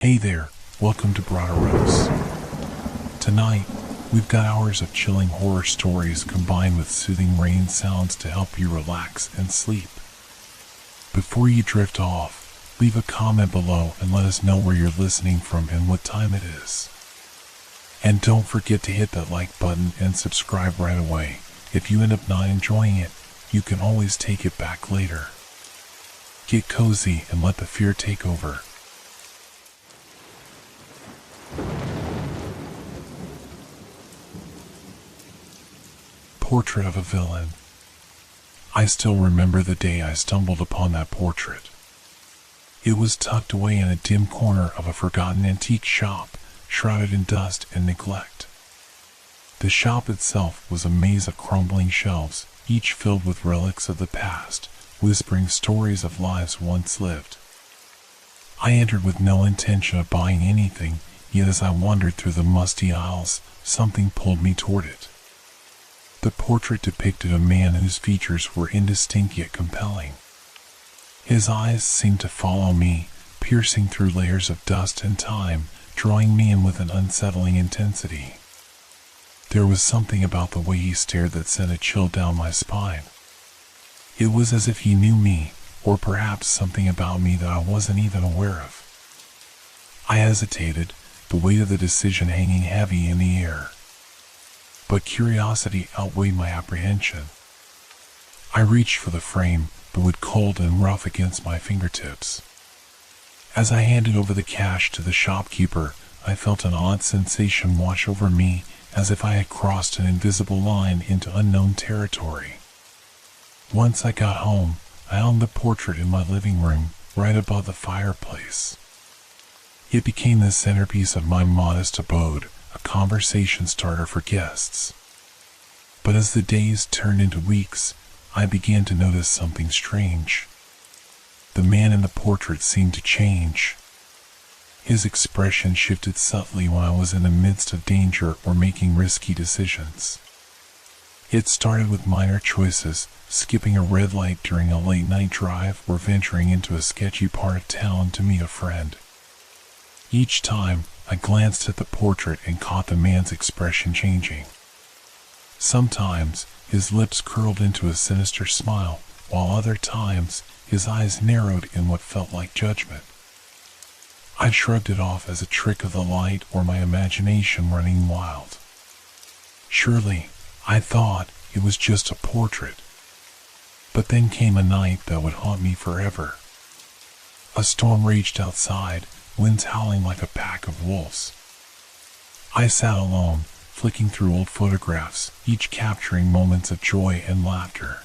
Hey there, welcome to Broaderos. Tonight, we've got hours of chilling horror stories combined with soothing rain sounds to help you relax and sleep. Before you drift off, leave a comment below and let us know where you're listening from and what time it is. And don't forget to hit that like button and subscribe right away. If you end up not enjoying it, you can always take it back later. Get cozy and let the fear take over. Portrait of a Villain. I still remember the day I stumbled upon that portrait. It was tucked away in a dim corner of a forgotten antique shop, shrouded in dust and neglect. The shop itself was a maze of crumbling shelves, each filled with relics of the past, whispering stories of lives once lived. I entered with no intention of buying anything, yet as I wandered through the musty aisles, something pulled me toward it. The portrait depicted a man whose features were indistinct yet compelling. His eyes seemed to follow me, piercing through layers of dust and time, drawing me in with an unsettling intensity. There was something about the way he stared that sent a chill down my spine. It was as if he knew me, or perhaps something about me that I wasn't even aware of. I hesitated, the weight of the decision hanging heavy in the air. But curiosity outweighed my apprehension. I reached for the frame, the wood cold and rough against my fingertips. As I handed over the cash to the shopkeeper, I felt an odd sensation wash over me, as if I had crossed an invisible line into unknown territory. Once I got home, I hung the portrait in my living room, right above the fireplace. It became the centerpiece of my modest abode, a conversation starter for guests. But as the days turned into weeks, I began to notice something strange. The man in the portrait seemed to change. His expression shifted subtly when I was in the midst of danger or making risky decisions. It started with minor choices, skipping a red light during a late-night drive or venturing into a sketchy part of town to meet a friend. Each time, I glanced at the portrait and caught the man's expression changing. Sometimes, his lips curled into a sinister smile, while other times, his eyes narrowed in what felt like judgment. I shrugged it off as a trick of the light or my imagination running wild. Surely, I thought, it was just a portrait. But then came a night that would haunt me forever. A storm raged outside, winds howling like a pack of wolves. I sat alone, flicking through old photographs, each capturing moments of joy and laughter.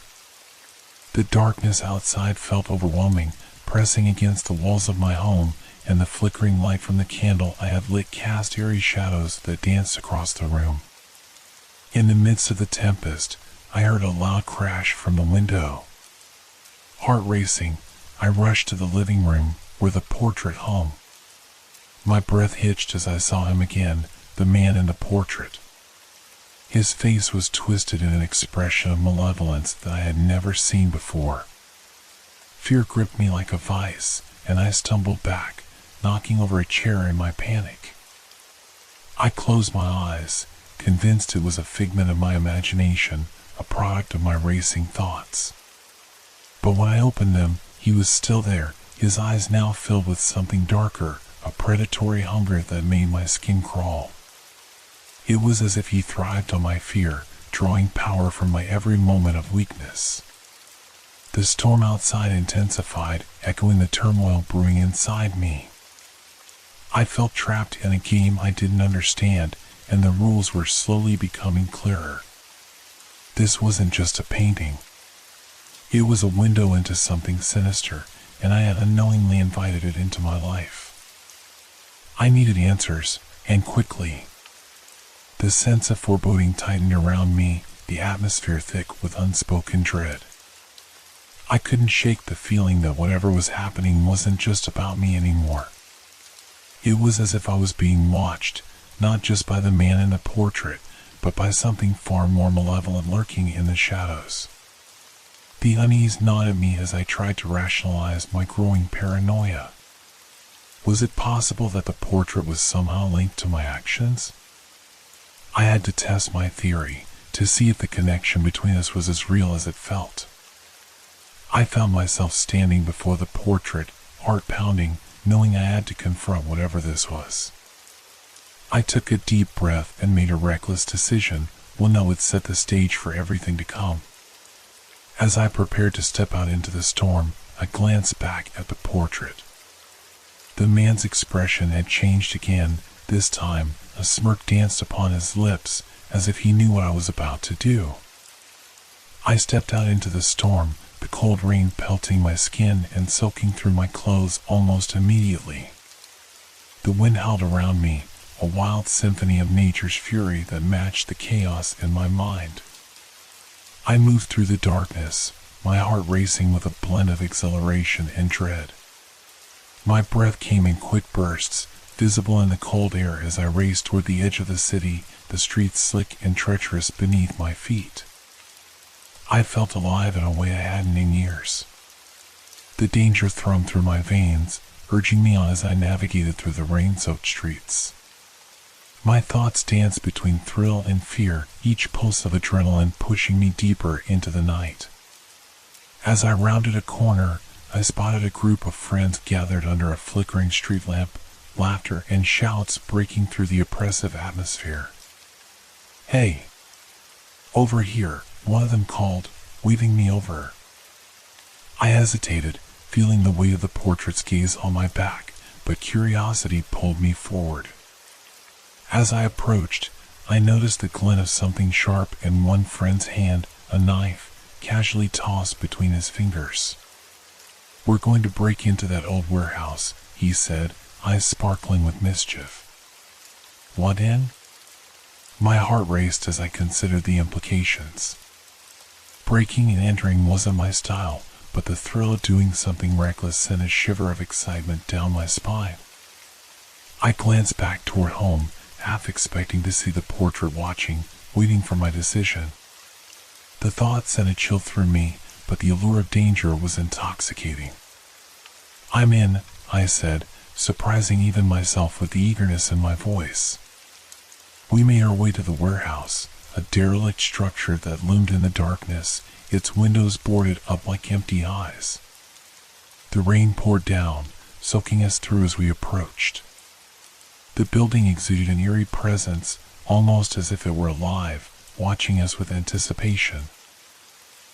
The darkness outside felt overwhelming, pressing against the walls of my home, and the flickering light from the candle I had lit cast eerie shadows that danced across the room. In the midst of the tempest, I heard a loud crash from the window. Heart racing, I rushed to the living room, where the portrait hung. My breath hitched as I saw him again, the man in the portrait. His face was twisted in an expression of malevolence that I had never seen before. Fear gripped me like a vice, and I stumbled back, knocking over a chair in my panic. I closed my eyes, convinced it was a figment of my imagination, a product of my racing thoughts. But when I opened them, he was still there, his eyes now filled with something darker, a predatory hunger that made my skin crawl. It was as if he thrived on my fear, drawing power from my every moment of weakness. The storm outside intensified, echoing the turmoil brewing inside me. I felt trapped in a game I didn't understand, and the rules were slowly becoming clearer. This wasn't just a painting. It was a window into something sinister, and I had unknowingly invited it into my life. I needed answers, and quickly. The sense of foreboding tightened around me, the atmosphere thick with unspoken dread. I couldn't shake the feeling that whatever was happening wasn't just about me anymore. It was as if I was being watched, not just by the man in the portrait, but by something far more malevolent lurking in the shadows. The unease gnawed at me as I tried to rationalize my growing paranoia. Was it possible that the portrait was somehow linked to my actions? I had to test my theory to see if the connection between us was as real as it felt. I found myself standing before the portrait, heart pounding, knowing I had to confront whatever this was. I took a deep breath and made a reckless decision, one that would set the stage for everything to come. As I prepared to step out into the storm, I glanced back at the portrait. The man's expression had changed again. This time, a smirk danced upon his lips, as if he knew what I was about to do. I stepped out into the storm, the cold rain pelting my skin and soaking through my clothes almost immediately. The wind howled around me, a wild symphony of nature's fury that matched the chaos in my mind. I moved through the darkness, my heart racing with a blend of exhilaration and dread. My breath came in quick bursts, visible in the cold air as I raced toward the edge of the city, the streets slick and treacherous beneath my feet. I felt alive in a way I hadn't in years. The danger thrummed through my veins, urging me on as I navigated through the rain-soaked streets. My thoughts danced between thrill and fear, each pulse of adrenaline pushing me deeper into the night. As I rounded a corner, I spotted a group of friends gathered under a flickering street lamp, laughter and shouts breaking through the oppressive atmosphere. "Hey! Over here," one of them called, waving me over. I hesitated, feeling the weight of the portrait's gaze on my back, but curiosity pulled me forward. As I approached, I noticed the glint of something sharp in one friend's hand, a knife, casually tossed between his fingers. "We're going to break into that old warehouse," he said, eyes sparkling with mischief. "What in?" My heart raced as I considered the implications. Breaking and entering wasn't my style, but the thrill of doing something reckless sent a shiver of excitement down my spine. I glanced back toward home, half expecting to see the portrait watching, waiting for my decision. The thought sent a chill through me, but the allure of danger was intoxicating. "I'm in," I said, surprising even myself with the eagerness in my voice. We made our way to the warehouse, a derelict structure that loomed in the darkness, its windows boarded up like empty eyes. The rain poured down, soaking us through as we approached. The building exuded an eerie presence, almost as if it were alive, watching us with anticipation.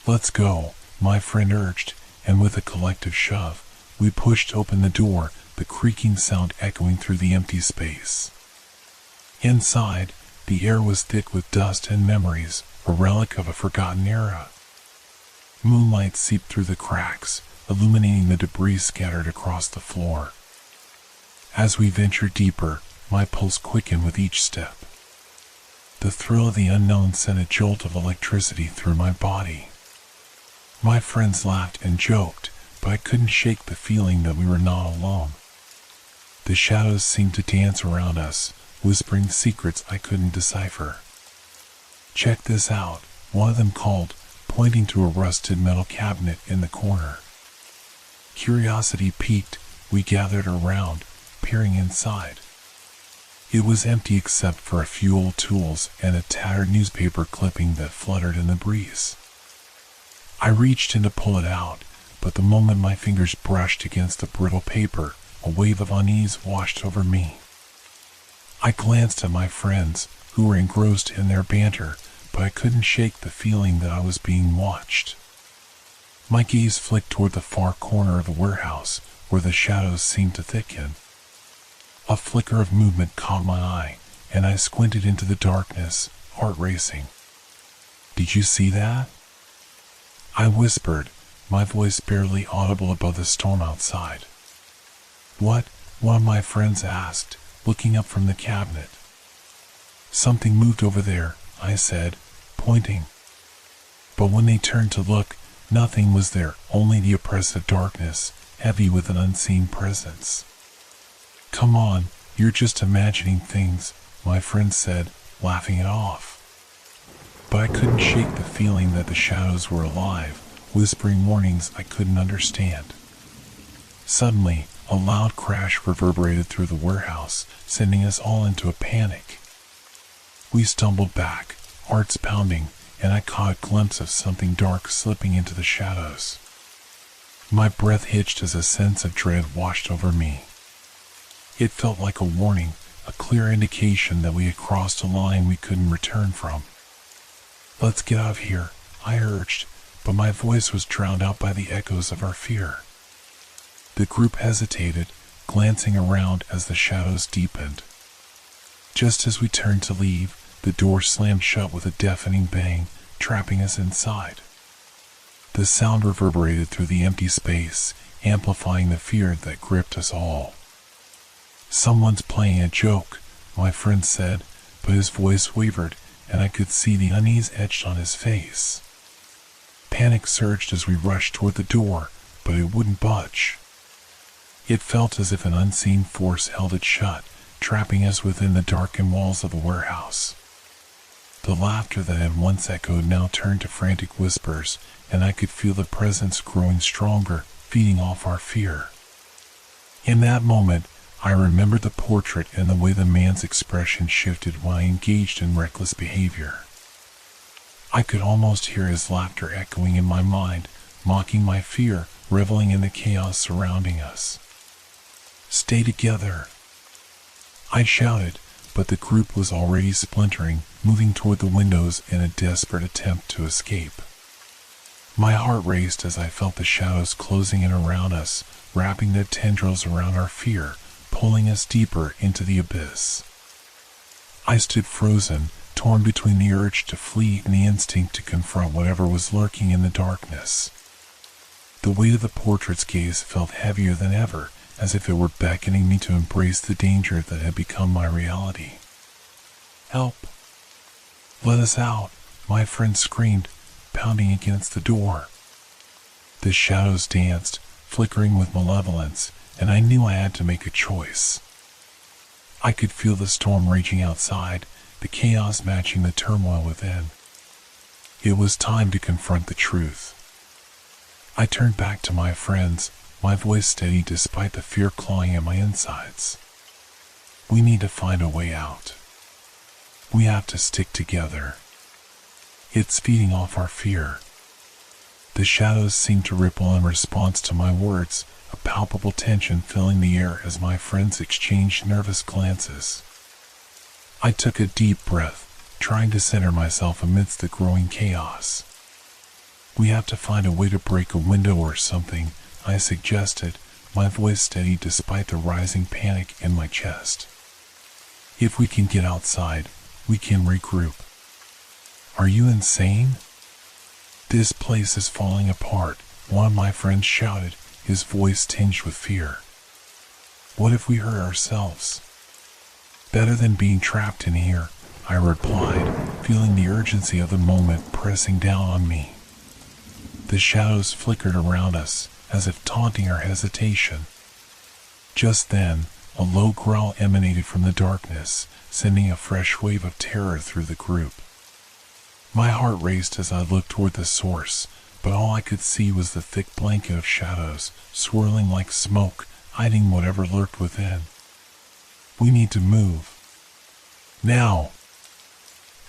"Let's go," my friend urged, and with a collective shove, we pushed open the door, the creaking sound echoing through the empty space. Inside, the air was thick with dust and memories, a relic of a forgotten era. Moonlight seeped through the cracks, illuminating the debris scattered across the floor. As we ventured deeper, my pulse quickened with each step. The thrill of the unknown sent a jolt of electricity through my body. My friends laughed and joked, but I couldn't shake the feeling that we were not alone. The shadows seemed to dance around us, whispering secrets I couldn't decipher. "Check this out," one of them called, pointing to a rusted metal cabinet in the corner. Curiosity piqued, we gathered around, peering inside. It was empty except for a few old tools and a tattered newspaper clipping that fluttered in the breeze. I reached in to pull it out, but the moment my fingers brushed against the brittle paper, a wave of unease washed over me. I glanced at my friends, who were engrossed in their banter, but I couldn't shake the feeling that I was being watched. My gaze flicked toward the far corner of the warehouse, where the shadows seemed to thicken. A flicker of movement caught my eye, and I squinted into the darkness, heart racing. "Did you see that?" I whispered, my voice barely audible above the storm outside. "What?" one of my friends asked, looking up from the cabinet. "Something moved over there," I said, pointing. But when they turned to look, nothing was there, only the oppressive darkness, heavy with an unseen presence. "Come on, you're just imagining things," my friend said, laughing it off. But I couldn't shake the feeling that the shadows were alive, whispering warnings I couldn't understand. Suddenly, A loud crash reverberated through the warehouse, sending us all into a panic. We stumbled back, hearts pounding, and I caught a glimpse of something dark slipping into the shadows. My breath hitched as a sense of dread washed over me. It felt like a warning, a clear indication that we had crossed a line we couldn't return from. "Let's get out of here," I urged, but my voice was drowned out by the echoes of our fear. The group hesitated, glancing around as the shadows deepened. Just as we turned to leave, the door slammed shut with a deafening bang, trapping us inside. The sound reverberated through the empty space, amplifying the fear that gripped us all. "Someone's playing a joke," my friend said, but his voice wavered, and I could see the unease etched on his face. Panic surged as we rushed toward the door, but it wouldn't budge. It felt as if an unseen force held it shut, trapping us within the darkened walls of the warehouse. The laughter that had once echoed now turned to frantic whispers, and I could feel the presence growing stronger, feeding off our fear. In that moment, I remembered the portrait and the way the man's expression shifted when I engaged in reckless behavior. I could almost hear his laughter echoing in my mind, mocking my fear, reveling in the chaos surrounding us. "Stay together," I shouted, but the group was already splintering, moving toward the windows in a desperate attempt to escape. My heart raced as I felt the shadows closing in around us, wrapping their tendrils around our fear, pulling us deeper into the abyss. I stood frozen, torn between the urge to flee and the instinct to confront whatever was lurking in the darkness. The weight of the portrait's gaze felt heavier than ever, as if it were beckoning me to embrace the danger that had become my reality. "Help! Let us out!" my friend screamed, pounding against the door. The shadows danced, flickering with malevolence, and I knew I had to make a choice. I could feel the storm raging outside, the chaos matching the turmoil within. It was time to confront the truth. I turned back to my friends, my voice steady despite the fear clawing at my insides. "We need to find a way out. We have to stick together. It's feeding off our fear." The shadows seemed to ripple in response to my words, a palpable tension filling the air as my friends exchanged nervous glances. I took a deep breath, trying to center myself amidst the growing chaos. "We have to find a way to break a window or something," I suggested, my voice steady despite the rising panic in my chest. "If we can get outside, we can regroup." "Are you insane? This place is falling apart," one of my friends shouted, his voice tinged with fear. "What if we hurt ourselves?" "Better than being trapped in here," I replied, feeling the urgency of the moment pressing down on me. The shadows flickered around us, as if taunting our hesitation. Just then, a low growl emanated from the darkness, sending a fresh wave of terror through the group. My heart raced as I looked toward the source, but all I could see was the thick blanket of shadows, swirling like smoke, hiding whatever lurked within. "We need to move. Now!"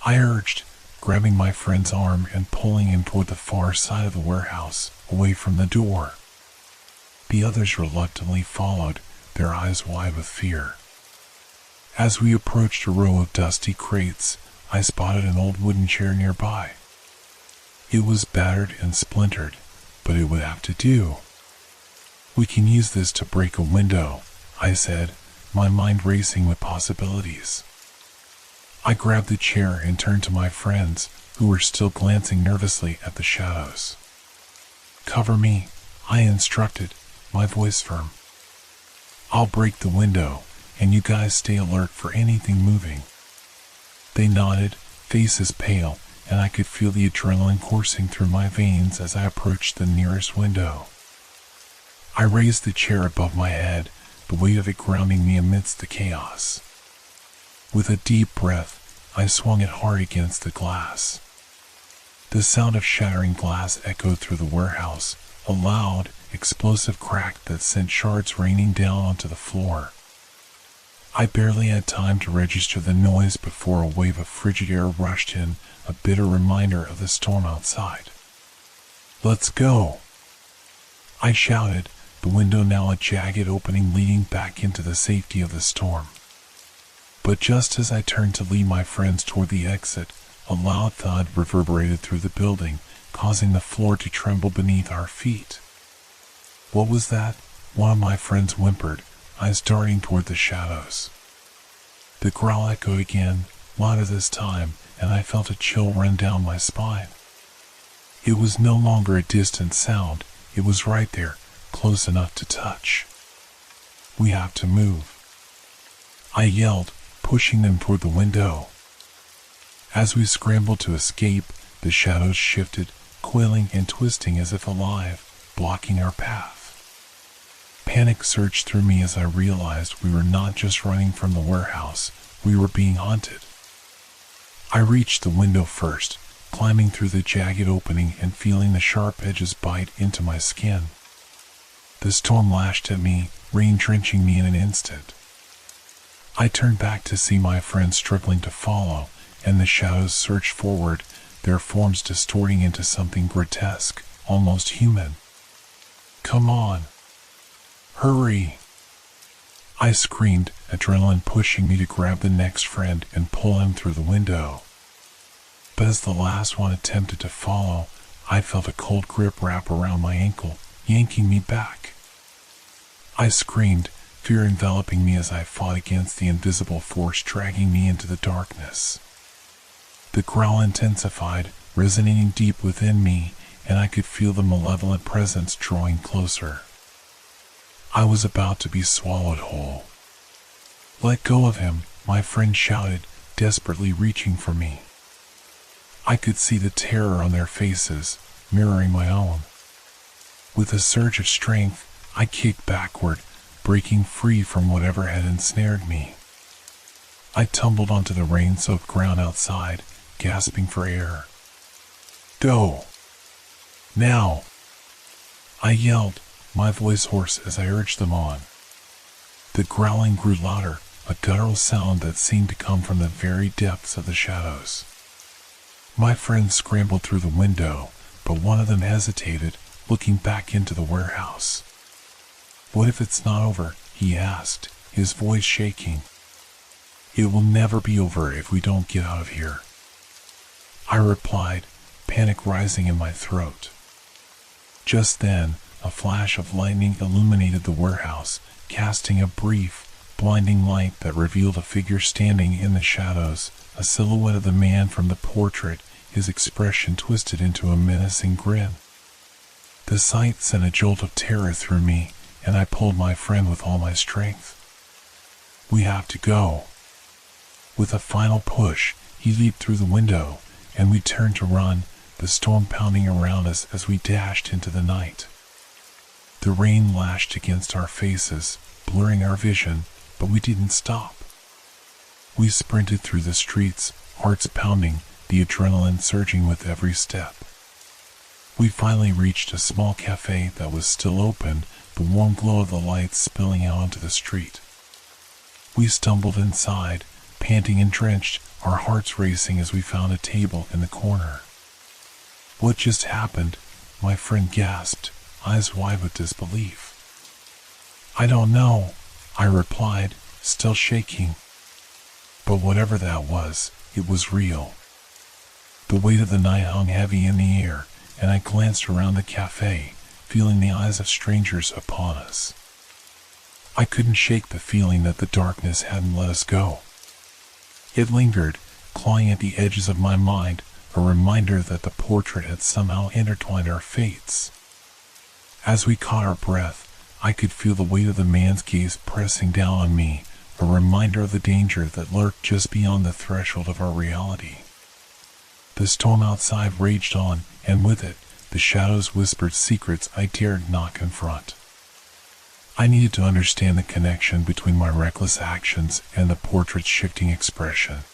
I urged, grabbing my friend's arm and pulling him toward the far side of the warehouse, away from the door. The others reluctantly followed, their eyes wide with fear. As we approached a row of dusty crates, I spotted an old wooden chair nearby. It was battered and splintered, but it would have to do. "We can use this to break a window," I said, my mind racing with possibilities. I grabbed the chair and turned to my friends, who were still glancing nervously at the shadows. "Cover me," I instructed, my voice firm. "I'll break the window, and you guys stay alert for anything moving." They nodded, faces pale, and I could feel the adrenaline coursing through my veins as I approached the nearest window. I raised the chair above my head, the weight of it grounding me amidst the chaos. With a deep breath, I swung it hard against the glass. The sound of shattering glass echoed through the warehouse, a loud, explosive crack that sent shards raining down onto the floor. I barely had time to register the noise before a wave of frigid air rushed in, a bitter reminder of the storm outside. "Let's go!" I shouted, the window now a jagged opening leading back into the safety of the storm. But just as I turned to lead my friends toward the exit, a loud thud reverberated through the building, causing the floor to tremble beneath our feet. "What was that?" one of my friends whimpered, eyes darting toward the shadows. The growl echoed again, louder this time, and I felt a chill run down my spine. It was no longer a distant sound, it was right there, close enough to touch. "We have to move," I yelled, pushing them toward the window. As we scrambled to escape, the shadows shifted, coiling and twisting as if alive, blocking our path. Panic surged through me as I realized we were not just running from the warehouse, we were being hunted. I reached the window first, climbing through the jagged opening and feeling the sharp edges bite into my skin. The storm lashed at me, rain drenching me in an instant. I turned back to see my friends struggling to follow, and the shadows surged forward, their forms distorting into something grotesque, almost human. "Come on! Hurry!" I screamed, adrenaline pushing me to grab the next friend and pull him through the window. But as the last one attempted to follow, I felt a cold grip wrap around my ankle, yanking me back. I screamed, fear enveloping me as I fought against the invisible force dragging me into the darkness. The growl intensified, resonating deep within me, and I could feel the malevolent presence drawing closer. I was about to be swallowed whole. "Let go of him," my friend shouted, desperately reaching for me. I could see the terror on their faces, mirroring my own. With a surge of strength, I kicked backward, breaking free from whatever had ensnared me. I tumbled onto the rain-soaked ground outside, gasping for air. "Go! Now!" I yelled, my voice hoarse as I urged them on. The growling grew louder, a guttural sound that seemed to come from the very depths of the shadows. My friends scrambled through the window, but one of them hesitated, looking back into the warehouse. "What if it's not over?" he asked, his voice shaking. "It will never be over if we don't get out of here," I replied, panic rising in my throat. Just then, a flash of lightning illuminated the warehouse, casting a brief, blinding light that revealed a figure standing in the shadows, a silhouette of the man from the portrait, his expression twisted into a menacing grin. The sight sent a jolt of terror through me, and I pulled my friend with all my strength. "We have to go." With a final push, he leaped through the window, and we turned to run, the storm pounding around us as we dashed into the night. The rain lashed against our faces, blurring our vision, but we didn't stop. We sprinted through the streets, hearts pounding, the adrenaline surging with every step. We finally reached a small cafe that was still open, the warm glow of the lights spilling out onto the street. We stumbled inside, panting and drenched, our hearts racing as we found a table in the corner. "What just happened?" my friend gasped, eyes wide with disbelief. "I don't know," I replied, still shaking. But whatever that was, it was real. The weight of the night hung heavy in the air, and I glanced around the cafe, feeling the eyes of strangers upon us. I couldn't shake the feeling that the darkness hadn't let us go. It lingered, clawing at the edges of my mind, a reminder that the portrait had somehow intertwined our fates. As we caught our breath, I could feel the weight of the man's gaze pressing down on me, a reminder of the danger that lurked just beyond the threshold of our reality. The storm outside raged on, and with it, the shadows whispered secrets I dared not confront. I needed to understand the connection between my reckless actions and the portrait's shifting expression.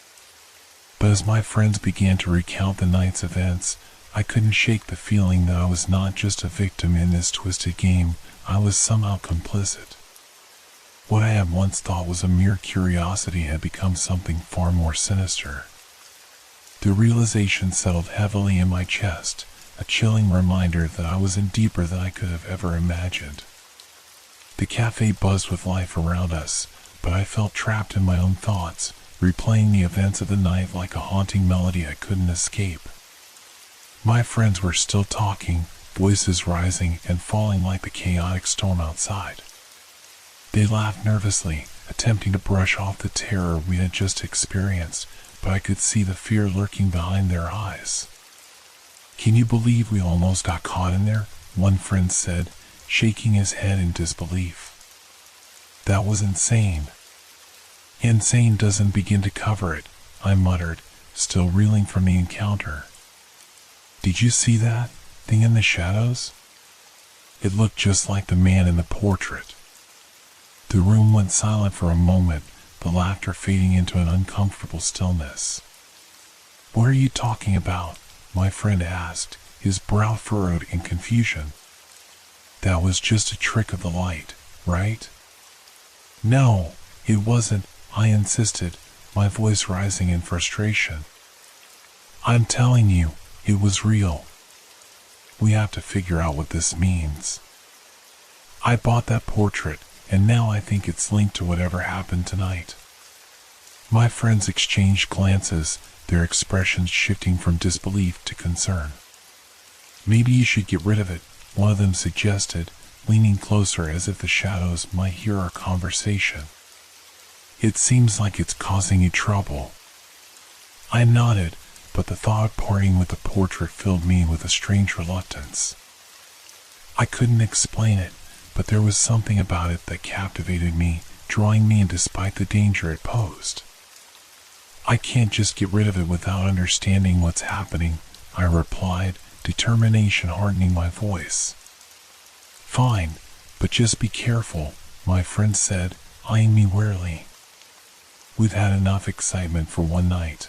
But as my friends began to recount the night's events, I couldn't shake the feeling that I was not just a victim in this twisted game, I was somehow complicit. What I had once thought was a mere curiosity had become something far more sinister. The realization settled heavily in my chest, a chilling reminder that I was in deeper than I could have ever imagined. The cafe buzzed with life around us, but I felt trapped in my own thoughts, replaying the events of the night like a haunting melody I couldn't escape. My friends were still talking, voices rising and falling like the chaotic storm outside. They laughed nervously, attempting to brush off the terror we had just experienced, but I could see the fear lurking behind their eyes. "Can you believe we almost got caught in there?" one friend said, shaking his head in disbelief. "That was insane." "Insane doesn't begin to cover it," I muttered, still reeling from the encounter. "Did you see that thing in the shadows?" It looked just like the man in the portrait. The room went silent for a moment, the laughter fading into an uncomfortable stillness. "What are you talking about?" my friend asked, his brow furrowed in confusion. "That was just a trick of the light, right?" "No, it wasn't," I insisted, my voice rising in frustration. "I'm telling you, it was real. We have to figure out what this means. I bought that portrait, and now I think it's linked to whatever happened tonight." My friends exchanged glances, their expressions shifting from disbelief to concern. "Maybe you should get rid of it," one of them suggested, leaning closer as if the shadows might hear our conversation. "It seems like it's causing you trouble." I nodded, but the thought of parting with the portrait filled me with a strange reluctance. I couldn't explain it, but there was something about it that captivated me, drawing me in despite the danger it posed. "I can't just get rid of it without understanding what's happening," I replied, determination hardening my voice. "Fine, but just be careful," my friend said, eyeing me warily. We'd had enough excitement for one night.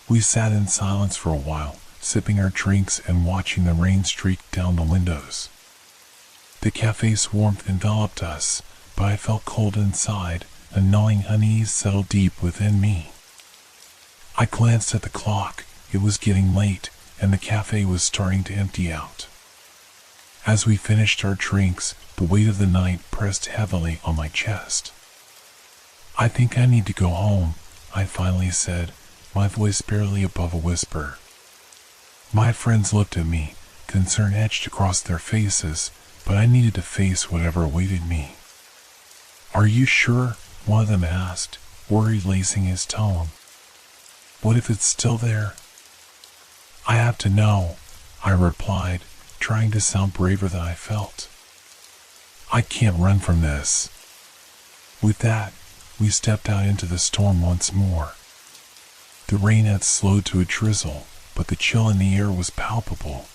We sat in silence for a while, sipping our drinks and watching the rain streak down the windows. The cafe's warmth enveloped us, but I felt cold inside, a gnawing unease settled deep within me. I glanced at the clock. It was getting late, and the cafe was starting to empty out. As we finished our drinks, the weight of the night pressed heavily on my chest. "I think I need to go home," I finally said, my voice barely above a whisper. My friends looked at me, concern etched across their faces, but I needed to face whatever awaited me. "Are you sure?" one of them asked, worry lacing his tone. "What if it's still there?" "I have to know," I replied, trying to sound braver than I felt. "I can't run from this." With that, we stepped out into the storm once more. The rain had slowed to a drizzle, but the chill in the air was palpable.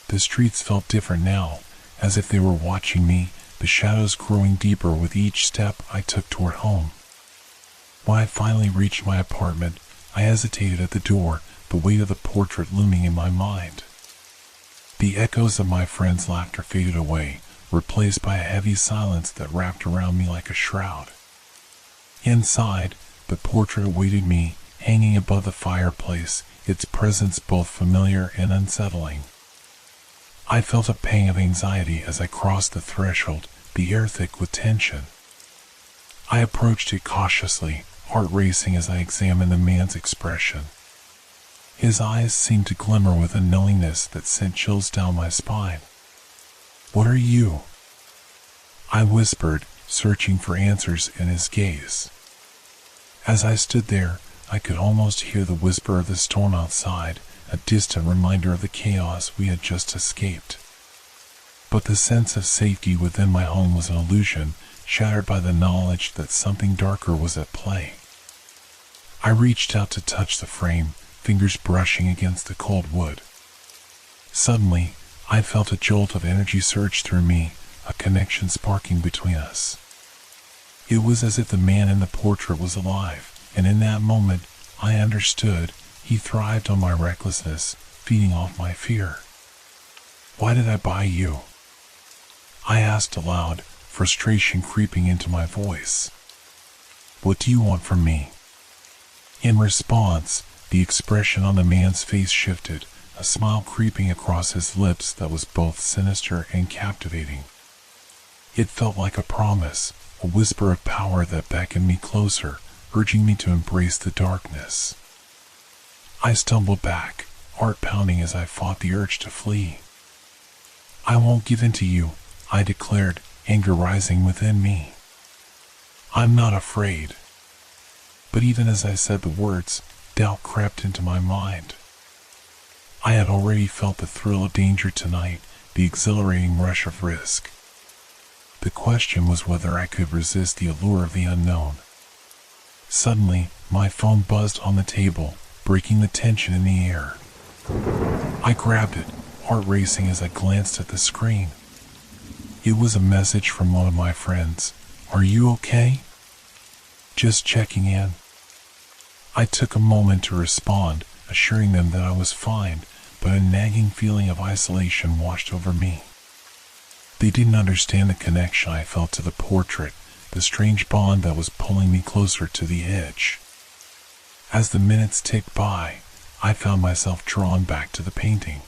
The streets felt different now, as if they were watching me, the shadows growing deeper with each step I took toward home. When I finally reached my apartment, I hesitated at the door, the weight of the portrait looming in my mind. The echoes of my friend's laughter faded away, replaced by a heavy silence that wrapped around me like a shroud. Inside, the portrait awaited me, hanging above the fireplace, its presence both familiar and unsettling. I felt a pang of anxiety as I crossed the threshold, the air thick with tension. I approached it cautiously, heart racing as I examined the man's expression. His eyes seemed to glimmer with a knowingness that sent chills down my spine. "What are you?" I whispered, searching for answers in his gaze. As I stood there, I could almost hear the whisper of the storm outside, a distant reminder of the chaos we had just escaped. But the sense of safety within my home was an illusion, shattered by the knowledge that something darker was at play. I reached out to touch the frame, fingers brushing against the cold wood. Suddenly, I felt a jolt of energy surge through me, a connection sparking between us. It was as if the man in the portrait was alive, and in that moment, I understood. He thrived on my recklessness, feeding off my fear. Why did I buy you? I asked aloud, frustration creeping into my voice. What do you want from me? In response, the expression on the man's face shifted, a smile creeping across his lips that was both sinister and captivating. It felt like a promise, a whisper of power that beckoned me closer, urging me to embrace the darkness. I stumbled back, heart pounding as I fought the urge to flee. I won't give in to you, I declared, anger rising within me. I'm not afraid. But even as I said the words, doubt crept into my mind. I had already felt the thrill of danger tonight, the exhilarating rush of risk. The question was whether I could resist the allure of the unknown. Suddenly, my phone buzzed on the table, breaking the tension in the air. I grabbed it, heart racing as I glanced at the screen. It was a message from one of my friends. Are you okay? Just checking in. I took a moment to respond, assuring them that I was fine, but a nagging feeling of isolation washed over me. They didn't understand the connection I felt to the portrait, the strange bond that was pulling me closer to the edge. As the minutes ticked by, I found myself drawn back to the painting.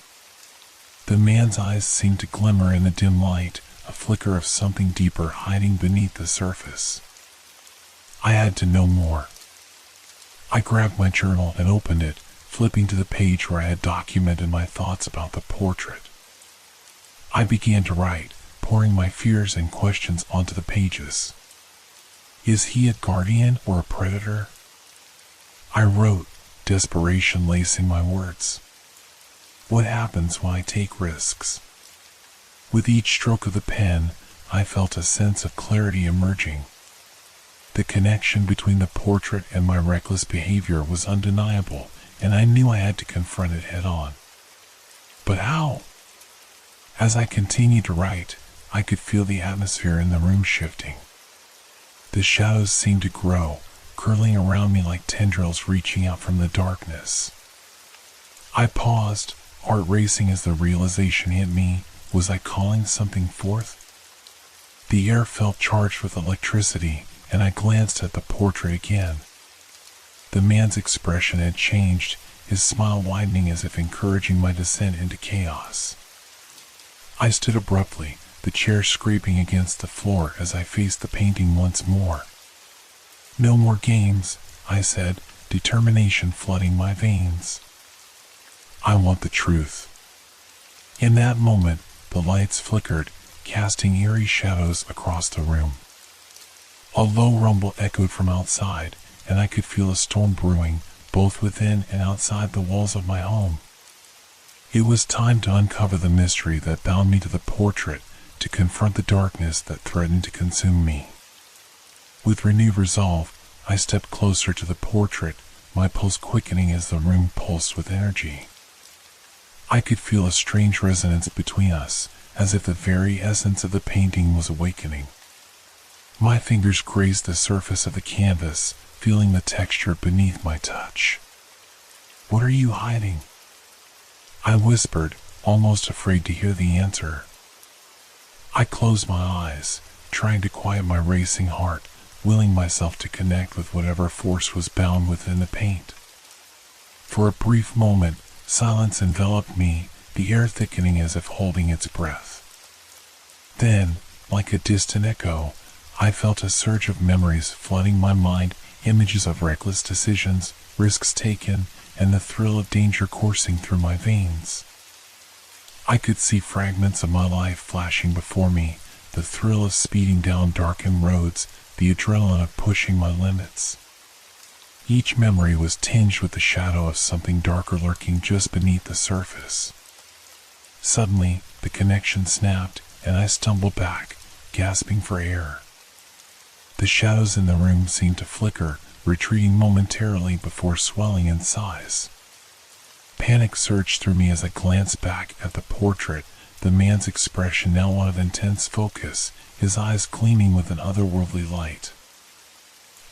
The man's eyes seemed to glimmer in the dim light, a flicker of something deeper hiding beneath the surface. I had to know more. I grabbed my journal and opened it, flipping to the page where I had documented my thoughts about the portrait. I began to write, pouring my fears and questions onto the pages. Is he a guardian or a predator? I wrote, desperation lacing my words. What happens when I take risks? With each stroke of the pen, I felt a sense of clarity emerging. The connection between the portrait and my reckless behavior was undeniable, and I knew I had to confront it head on. But how? As I continued to write, I could feel the atmosphere in the room shifting. The shadows seemed to grow, curling around me like tendrils reaching out from the darkness. I paused, heart racing as the realization hit me. Was I calling something forth? The air felt charged with electricity, and I glanced at the portrait again. The man's expression had changed, his smile widening as if encouraging my descent into chaos. I stood abruptly, the chair scraping against the floor as I faced the painting once more. No more games, I said, determination flooding my veins. I want the truth. In that moment, the lights flickered, casting eerie shadows across the room. A low rumble echoed from outside, and I could feel a storm brewing, both within and outside the walls of my home. It was time to uncover the mystery that bound me to the portrait, to confront the darkness that threatened to consume me. With renewed resolve, I stepped closer to the portrait, my pulse quickening as the room pulsed with energy. I could feel a strange resonance between us, as if the very essence of the painting was awakening. My fingers grazed the surface of the canvas, feeling the texture beneath my touch. What are you hiding? I whispered, almost afraid to hear the answer. I closed my eyes, trying to quiet my racing heart, willing myself to connect with whatever force was bound within the paint. For a brief moment, silence enveloped me, the air thickening as if holding its breath. Then, like a distant echo, I felt a surge of memories flooding my mind, images of reckless decisions, risks taken, and the thrill of danger coursing through my veins. I could see fragments of my life flashing before me, the thrill of speeding down darkened roads, the adrenaline of pushing my limits. Each memory was tinged with the shadow of something darker lurking just beneath the surface. Suddenly, the connection snapped, and I stumbled back, gasping for air. The shadows in the room seemed to flicker, retreating momentarily before swelling in size. Panic surged through me as I glanced back at the portrait, the man's expression now one of intense focus, his eyes gleaming with an otherworldly light.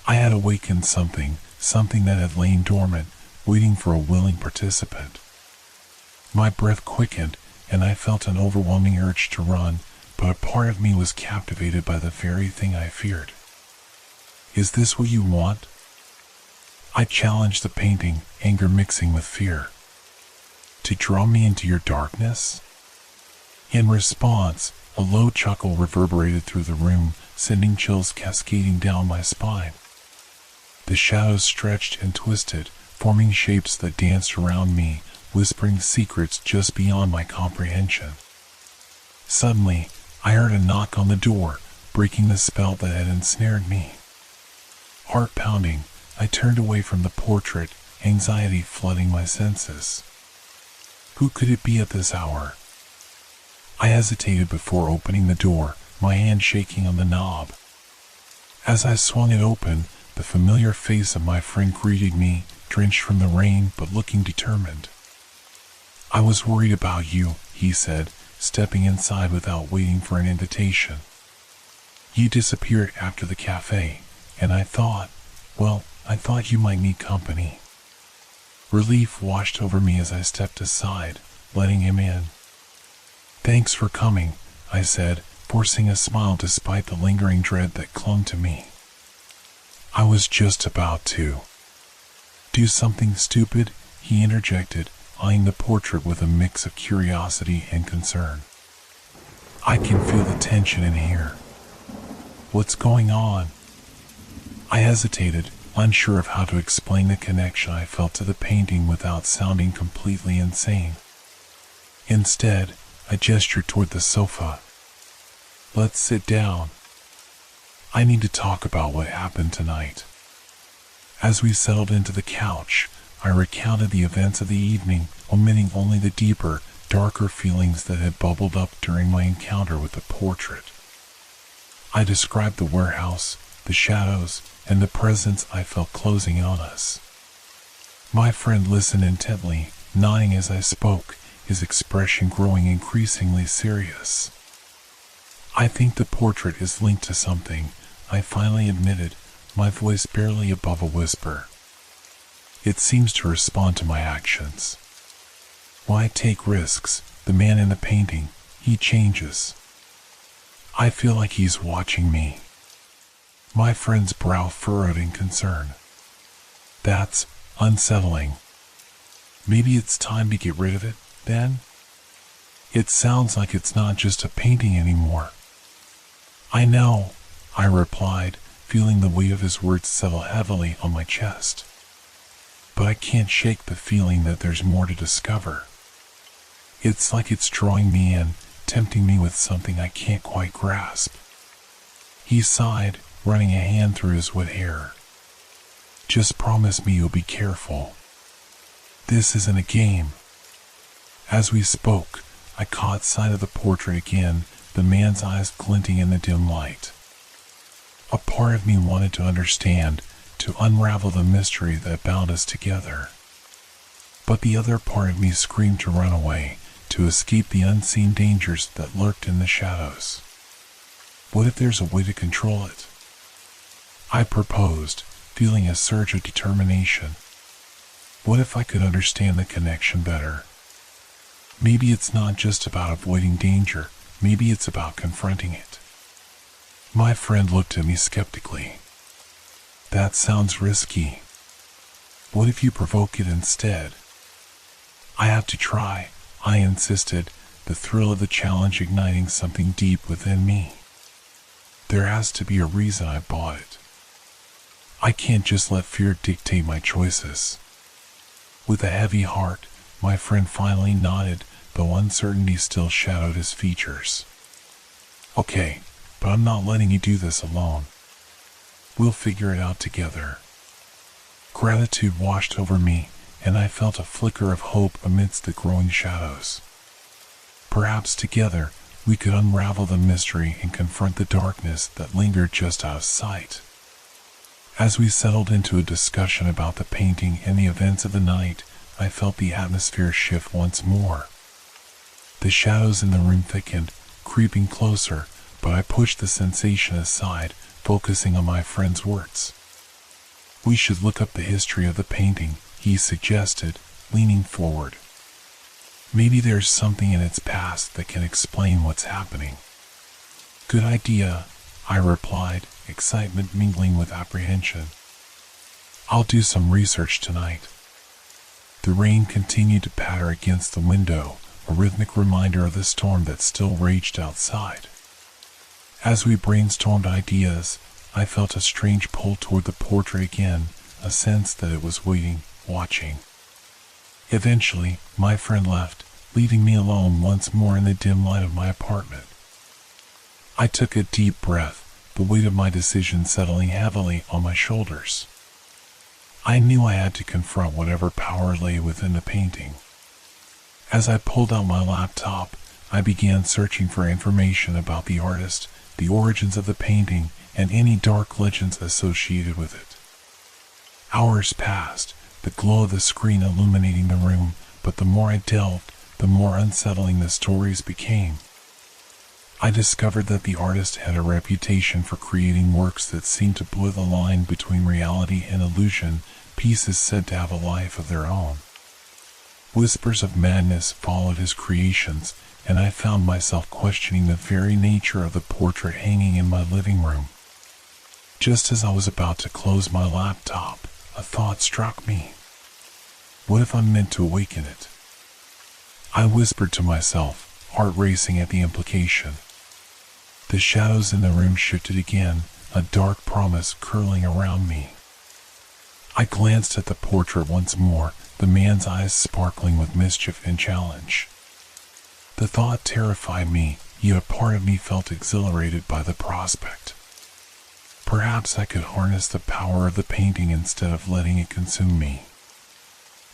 I had awakened something that had lain dormant, waiting for a willing participant. My breath quickened, and I felt an overwhelming urge to run, but a part of me was captivated by the very thing I feared. Is this what you want? I challenged the painting, anger mixing with fear. To draw me into your darkness? In response, a low chuckle reverberated through the room, sending chills cascading down my spine. The shadows stretched and twisted, forming shapes that danced around me, whispering secrets just beyond my comprehension. Suddenly, I heard a knock on the door, breaking the spell that had ensnared me. Heart pounding, I turned away from the portrait, anxiety flooding my senses. Who could it be at this hour? I hesitated before opening the door, my hand shaking on the knob. As I swung it open, the familiar face of my friend greeted me, drenched from the rain but looking determined. I was worried about you, he said, stepping inside without waiting for an invitation. You disappeared after the cafe, and I thought you might need company. Relief washed over me as I stepped aside, letting him in. Thanks for coming, I said, forcing a smile despite the lingering dread that clung to me. I was just about to. Do something stupid, he interjected, eyeing the portrait with a mix of curiosity and concern. I can feel the tension in here. What's going on? I hesitated, unsure of how to explain the connection I felt to the painting without sounding completely insane. Instead, I gestured toward the sofa. Let's sit down. I need to talk about what happened tonight. As we settled into the couch, I recounted the events of the evening, omitting only the deeper, darker feelings that had bubbled up during my encounter with the portrait. I described the warehouse, the shadows, and the presence I felt closing on us. My friend listened intently, nodding as I spoke, his expression growing increasingly serious. I think the portrait is linked to something, I finally admitted, my voice barely above a whisper. It seems to respond to my actions. When I take risks, the man in the painting, he changes. I feel like he's watching me. My friend's brow furrowed in concern. That's unsettling. Maybe it's time to get rid of it, then? It sounds like it's not just a painting anymore. I know, I replied, feeling the weight of his words settle heavily on my chest. But I can't shake the feeling that there's more to discover. It's like it's drawing me in, tempting me with something I can't quite grasp. He sighed, running a hand through his wet hair. Just promise me you'll be careful. This isn't a game. As we spoke, I caught sight of the portrait again, the man's eyes glinting in the dim light. A part of me wanted to understand, to unravel the mystery that bound us together. But the other part of me screamed to run away, to escape the unseen dangers that lurked in the shadows. What if there's a way to control it? I proposed, feeling a surge of determination. What if I could understand the connection better? Maybe it's not just about avoiding danger, maybe it's about confronting it. My friend looked at me skeptically. That sounds risky. What if you provoke it instead? I have to try, I insisted, the thrill of the challenge igniting something deep within me. There has to be a reason I bought it. I can't just let fear dictate my choices. With a heavy heart, my friend finally nodded, though uncertainty still shadowed his features. Okay, but I'm not letting you do this alone. We'll figure it out together. Gratitude washed over me, and I felt a flicker of hope amidst the growing shadows. Perhaps together, we could unravel the mystery and confront the darkness that lingered just out of sight. As we settled into a discussion about the painting and the events of the night, I felt the atmosphere shift once more. The shadows in the room thickened, creeping closer, but I pushed the sensation aside, focusing on my friend's words. We should look up the history of the painting, he suggested, leaning forward. Maybe there's something in its past that can explain what's happening. Good idea, I replied, excitement mingling with apprehension. I'll do some research tonight. The rain continued to patter against the window, a rhythmic reminder of the storm that still raged outside. As we brainstormed ideas, I felt a strange pull toward the portrait again, a sense that it was waiting, watching. Eventually, my friend left, leaving me alone once more in the dim light of my apartment. I took a deep breath, the weight of my decision settling heavily on my shoulders. I knew I had to confront whatever power lay within the painting. As I pulled out my laptop, I began searching for information about the artist, the origins of the painting, and any dark legends associated with it. Hours passed, the glow of the screen illuminating the room, but the more I delved, the more unsettling the stories became. I discovered that the artist had a reputation for creating works that seemed to blur the line between reality and illusion, pieces said to have a life of their own. Whispers of madness followed his creations, and I found myself questioning the very nature of the portrait hanging in my living room. Just as I was about to close my laptop, a thought struck me. What if I'm meant to awaken it? I whispered to myself, heart racing at the implication. The shadows in the room shifted again, a dark promise curling around me. I glanced at the portrait once more, the man's eyes sparkling with mischief and challenge. The thought terrified me, yet a part of me felt exhilarated by the prospect. Perhaps I could harness the power of the painting instead of letting it consume me.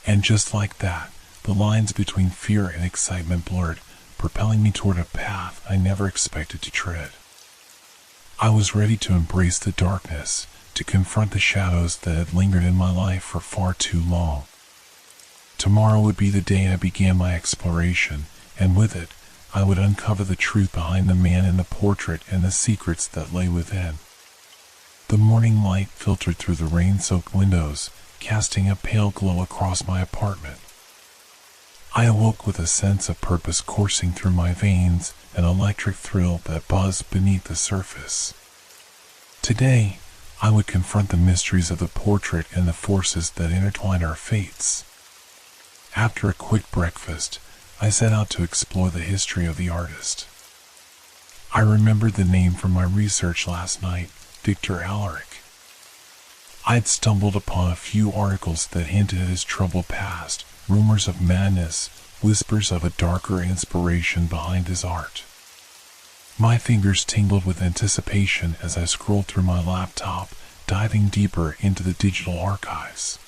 And just like that, the lines between fear and excitement blurred, propelling me toward a path I never expected to tread. I was ready to embrace the darkness, to confront the shadows that had lingered in my life for far too long. Tomorrow would be the day I began my exploration, and with it, I would uncover the truth behind the man in the portrait and the secrets that lay within. The morning light filtered through the rain-soaked windows, casting a pale glow across my apartment. I awoke with a sense of purpose coursing through my veins, an electric thrill that buzzed beneath the surface. Today, I would confront the mysteries of the portrait and the forces that intertwine our fates. After a quick breakfast, I set out to explore the history of the artist. I remembered the name from my research last night, Victor Alaric. I'd stumbled upon a few articles that hinted at his troubled past, rumors of madness, whispers of a darker inspiration behind his art. My fingers tingled with anticipation as I scrolled through my laptop, diving deeper into the digital archives.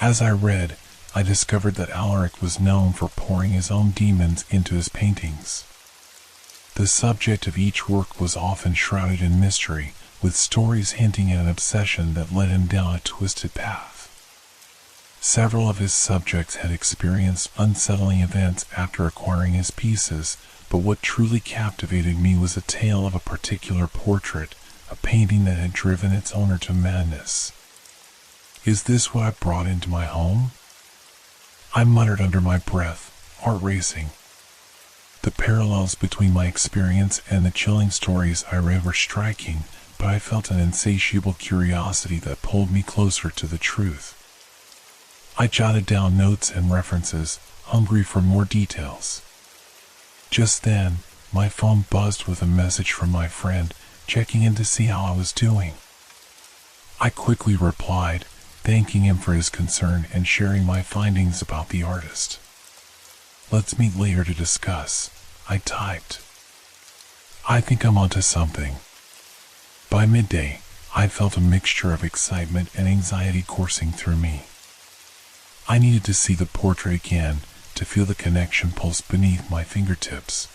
As I read, I discovered that Alaric was known for pouring his own demons into his paintings. The subject of each work was often shrouded in mystery, with stories hinting at an obsession that led him down a twisted path. Several of his subjects had experienced unsettling events after acquiring his pieces, but what truly captivated me was a tale of a particular portrait, a painting that had driven its owner to madness. Is this what I brought into my home? I muttered under my breath, heart racing. The parallels between my experience and the chilling stories I read were striking, but I felt an insatiable curiosity that pulled me closer to the truth. I jotted down notes and references, hungry for more details. Just then, my phone buzzed with a message from my friend, checking in to see how I was doing. I quickly replied, thanking him for his concern and sharing my findings about the artist. Let's meet later to discuss, I typed. I think I'm onto something. By midday, I felt a mixture of excitement and anxiety coursing through me. I needed to see the portrait again, to feel the connection pulse beneath my fingertips.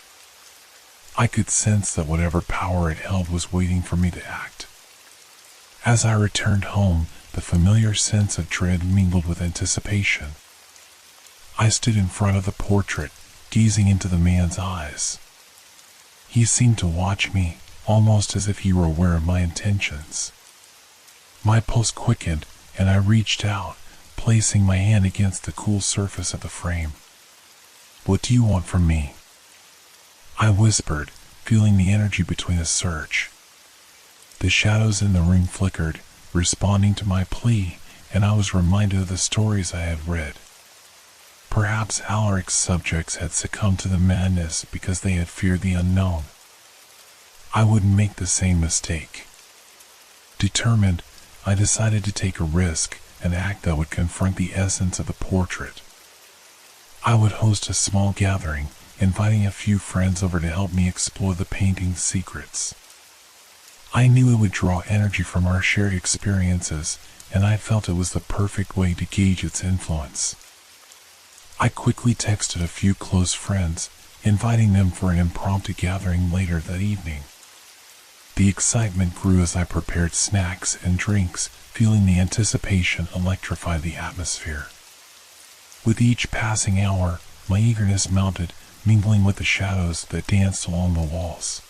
I could sense that whatever power it held was waiting for me to act. As I returned home, the familiar sense of dread mingled with anticipation. I stood in front of the portrait, gazing into the man's eyes. He seemed to watch me, almost as if he were aware of my intentions. My pulse quickened, and I reached out, placing my hand against the cool surface of the frame. "What do you want from me?" I whispered, feeling the energy between us surge. The shadows in the room flickered, responding to my plea, and I was reminded of the stories I had read. Perhaps Alaric's subjects had succumbed to the madness because they had feared the unknown. I wouldn't make the same mistake. Determined, I decided to take a risk, an act that would confront the essence of the portrait. I would host a small gathering, inviting a few friends over to help me explore the painting's secrets. I knew it would draw energy from our shared experiences, and I felt it was the perfect way to gauge its influence. I quickly texted a few close friends, inviting them for an impromptu gathering later that evening. The excitement grew as I prepared snacks and drinks, feeling the anticipation electrify the atmosphere. With each passing hour, my eagerness mounted, mingling with the shadows that danced along the walls.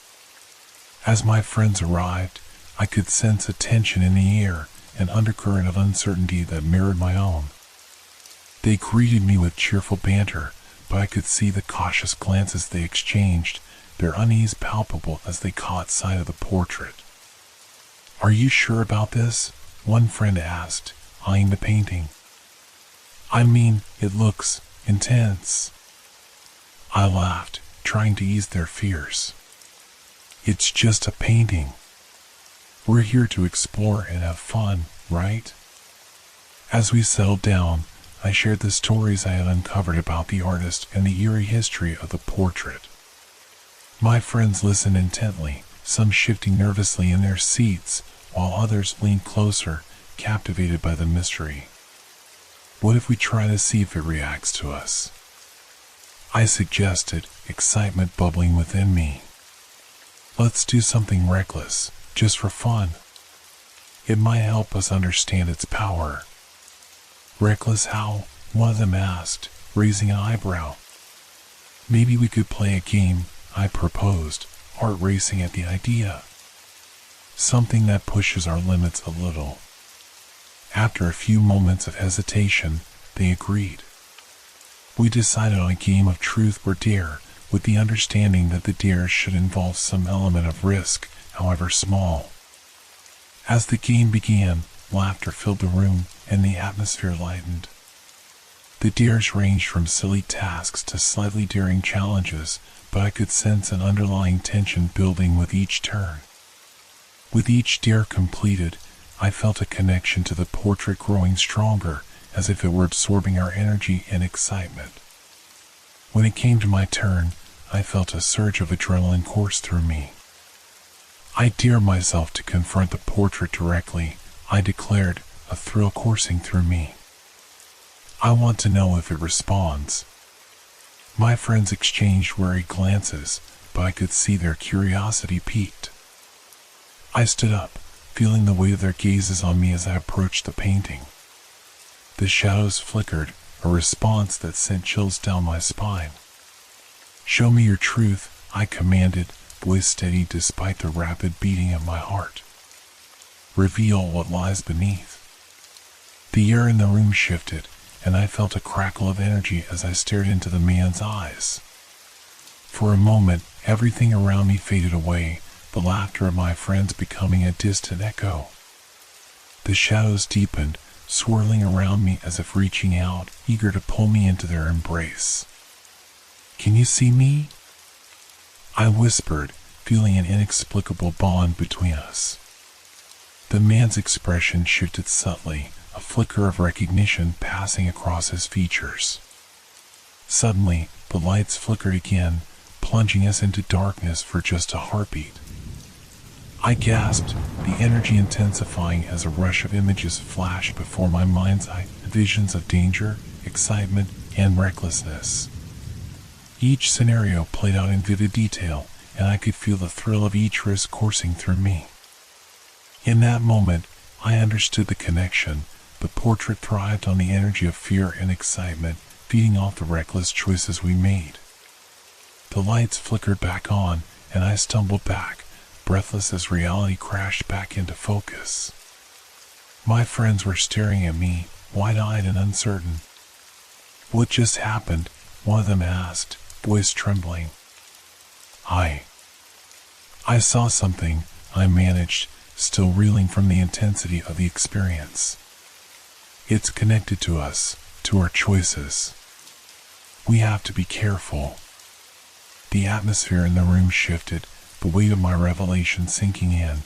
As my friends arrived, I could sense a tension in the air, an undercurrent of uncertainty that mirrored my own. They greeted me with cheerful banter, but I could see the cautious glances they exchanged, their unease palpable as they caught sight of the portrait. "Are you sure about this?" one friend asked, eyeing the painting. "I mean, it looks intense." I laughed, trying to ease their fears. "It's just a painting. We're here to explore and have fun, right?" As we settled down, I shared the stories I had uncovered about the artist and the eerie history of the portrait. My friends listened intently, some shifting nervously in their seats, while others leaned closer, captivated by the mystery. "What if we try to see if it reacts to us?" I suggested, excitement bubbling within me. "Let's do something reckless, just for fun. It might help us understand its power." "Reckless how?" one of them asked, raising an eyebrow. "Maybe we could play a game," I proposed, heart racing at the idea. "Something that pushes our limits a little." After a few moments of hesitation, they agreed. We decided on a game of truth or dare, with the understanding that the dare should involve some element of risk, however small. As the game began, laughter filled the room, and the atmosphere lightened. The dares ranged from silly tasks to slightly daring challenges, but I could sense an underlying tension building with each turn. With each dare completed, I felt a connection to the portrait growing stronger, as if it were absorbing our energy and excitement. When it came to my turn, I felt a surge of adrenaline course through me. "I dare myself to confront the portrait directly," I declared, a thrill coursing through me. "I want to know if it responds." My friends exchanged wary glances, but I could see their curiosity piqued. I stood up, feeling the weight of their gazes on me as I approached the painting. The shadows flickered, a response that sent chills down my spine. "Show me your truth," I commanded, voice steady despite the rapid beating of my heart. "Reveal what lies beneath." The air in the room shifted, and I felt a crackle of energy as I stared into the man's eyes. For a moment, everything around me faded away, the laughter of my friends becoming a distant echo. The shadows deepened, swirling around me as if reaching out, eager to pull me into their embrace. "Can you see me?" I whispered, feeling an inexplicable bond between us. The man's expression shifted subtly, a flicker of recognition passing across his features. Suddenly, the lights flickered again, plunging us into darkness for just a heartbeat. I gasped, the energy intensifying as a rush of images flashed before my mind's eye, visions of danger, excitement, and recklessness. Each scenario played out in vivid detail, and I could feel the thrill of each risk coursing through me. In that moment, I understood the connection. The portrait thrived on the energy of fear and excitement, feeding off the reckless choices we made. The lights flickered back on, and I stumbled back, breathless as reality crashed back into focus. My friends were staring at me, wide-eyed and uncertain. "What just happened?" one of them asked, voice trembling. I saw something, I managed, still reeling from the intensity of the experience. It's connected to us, to our choices. We have to be careful. The atmosphere in the room shifted, the weight of my revelation sinking in.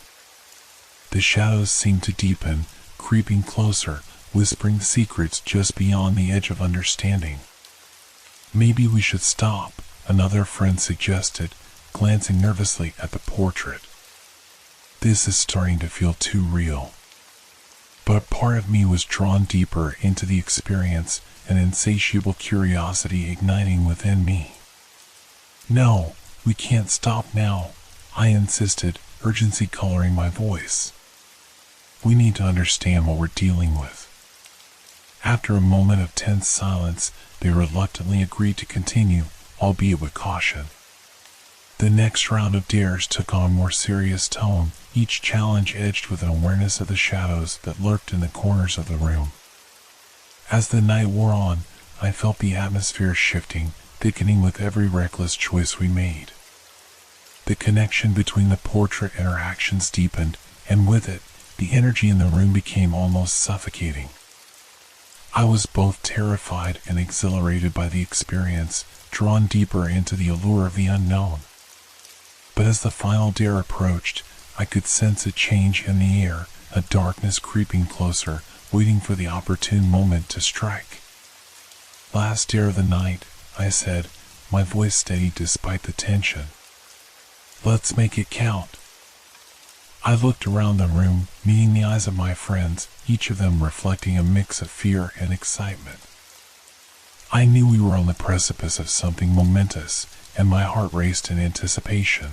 The shadows seemed to deepen, creeping closer, whispering secrets just beyond the edge of understanding. Maybe we should stop, another friend suggested, glancing nervously at the portrait. This is starting to feel too real. But part of me was drawn deeper into the experience, an insatiable curiosity igniting within me. No, we can't stop now, I insisted, urgency coloring my voice. We need to understand what we're dealing with. After a moment of tense silence, they reluctantly agreed to continue, albeit with caution. The next round of dares took on a more serious tone, each challenge edged with an awareness of the shadows that lurked in the corners of the room. As the night wore on, I felt the atmosphere shifting, thickening with every reckless choice we made. The connection between the portrait and our actions deepened, and with it, the energy in the room became almost suffocating. I was both terrified and exhilarated by the experience, drawn deeper into the allure of the unknown. But as the final dare approached, I could sense a change in the air, a darkness creeping closer, waiting for the opportune moment to strike. Last dare of the night, I said, my voice steady despite the tension. Let's make it count. I looked around the room, meeting the eyes of my friends, each of them reflecting a mix of fear and excitement. I knew we were on the precipice of something momentous, and my heart raced in anticipation.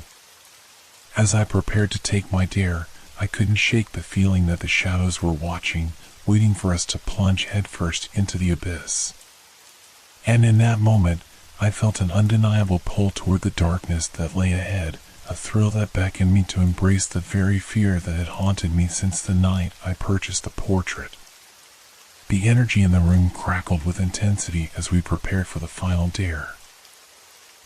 As I prepared to take my dare, I couldn't shake the feeling that the shadows were watching, waiting for us to plunge headfirst into the abyss. And in that moment, I felt an undeniable pull toward the darkness that lay ahead, a thrill that beckoned me to embrace the very fear that had haunted me since the night I purchased the portrait. The energy in the room crackled with intensity as we prepared for the final dare.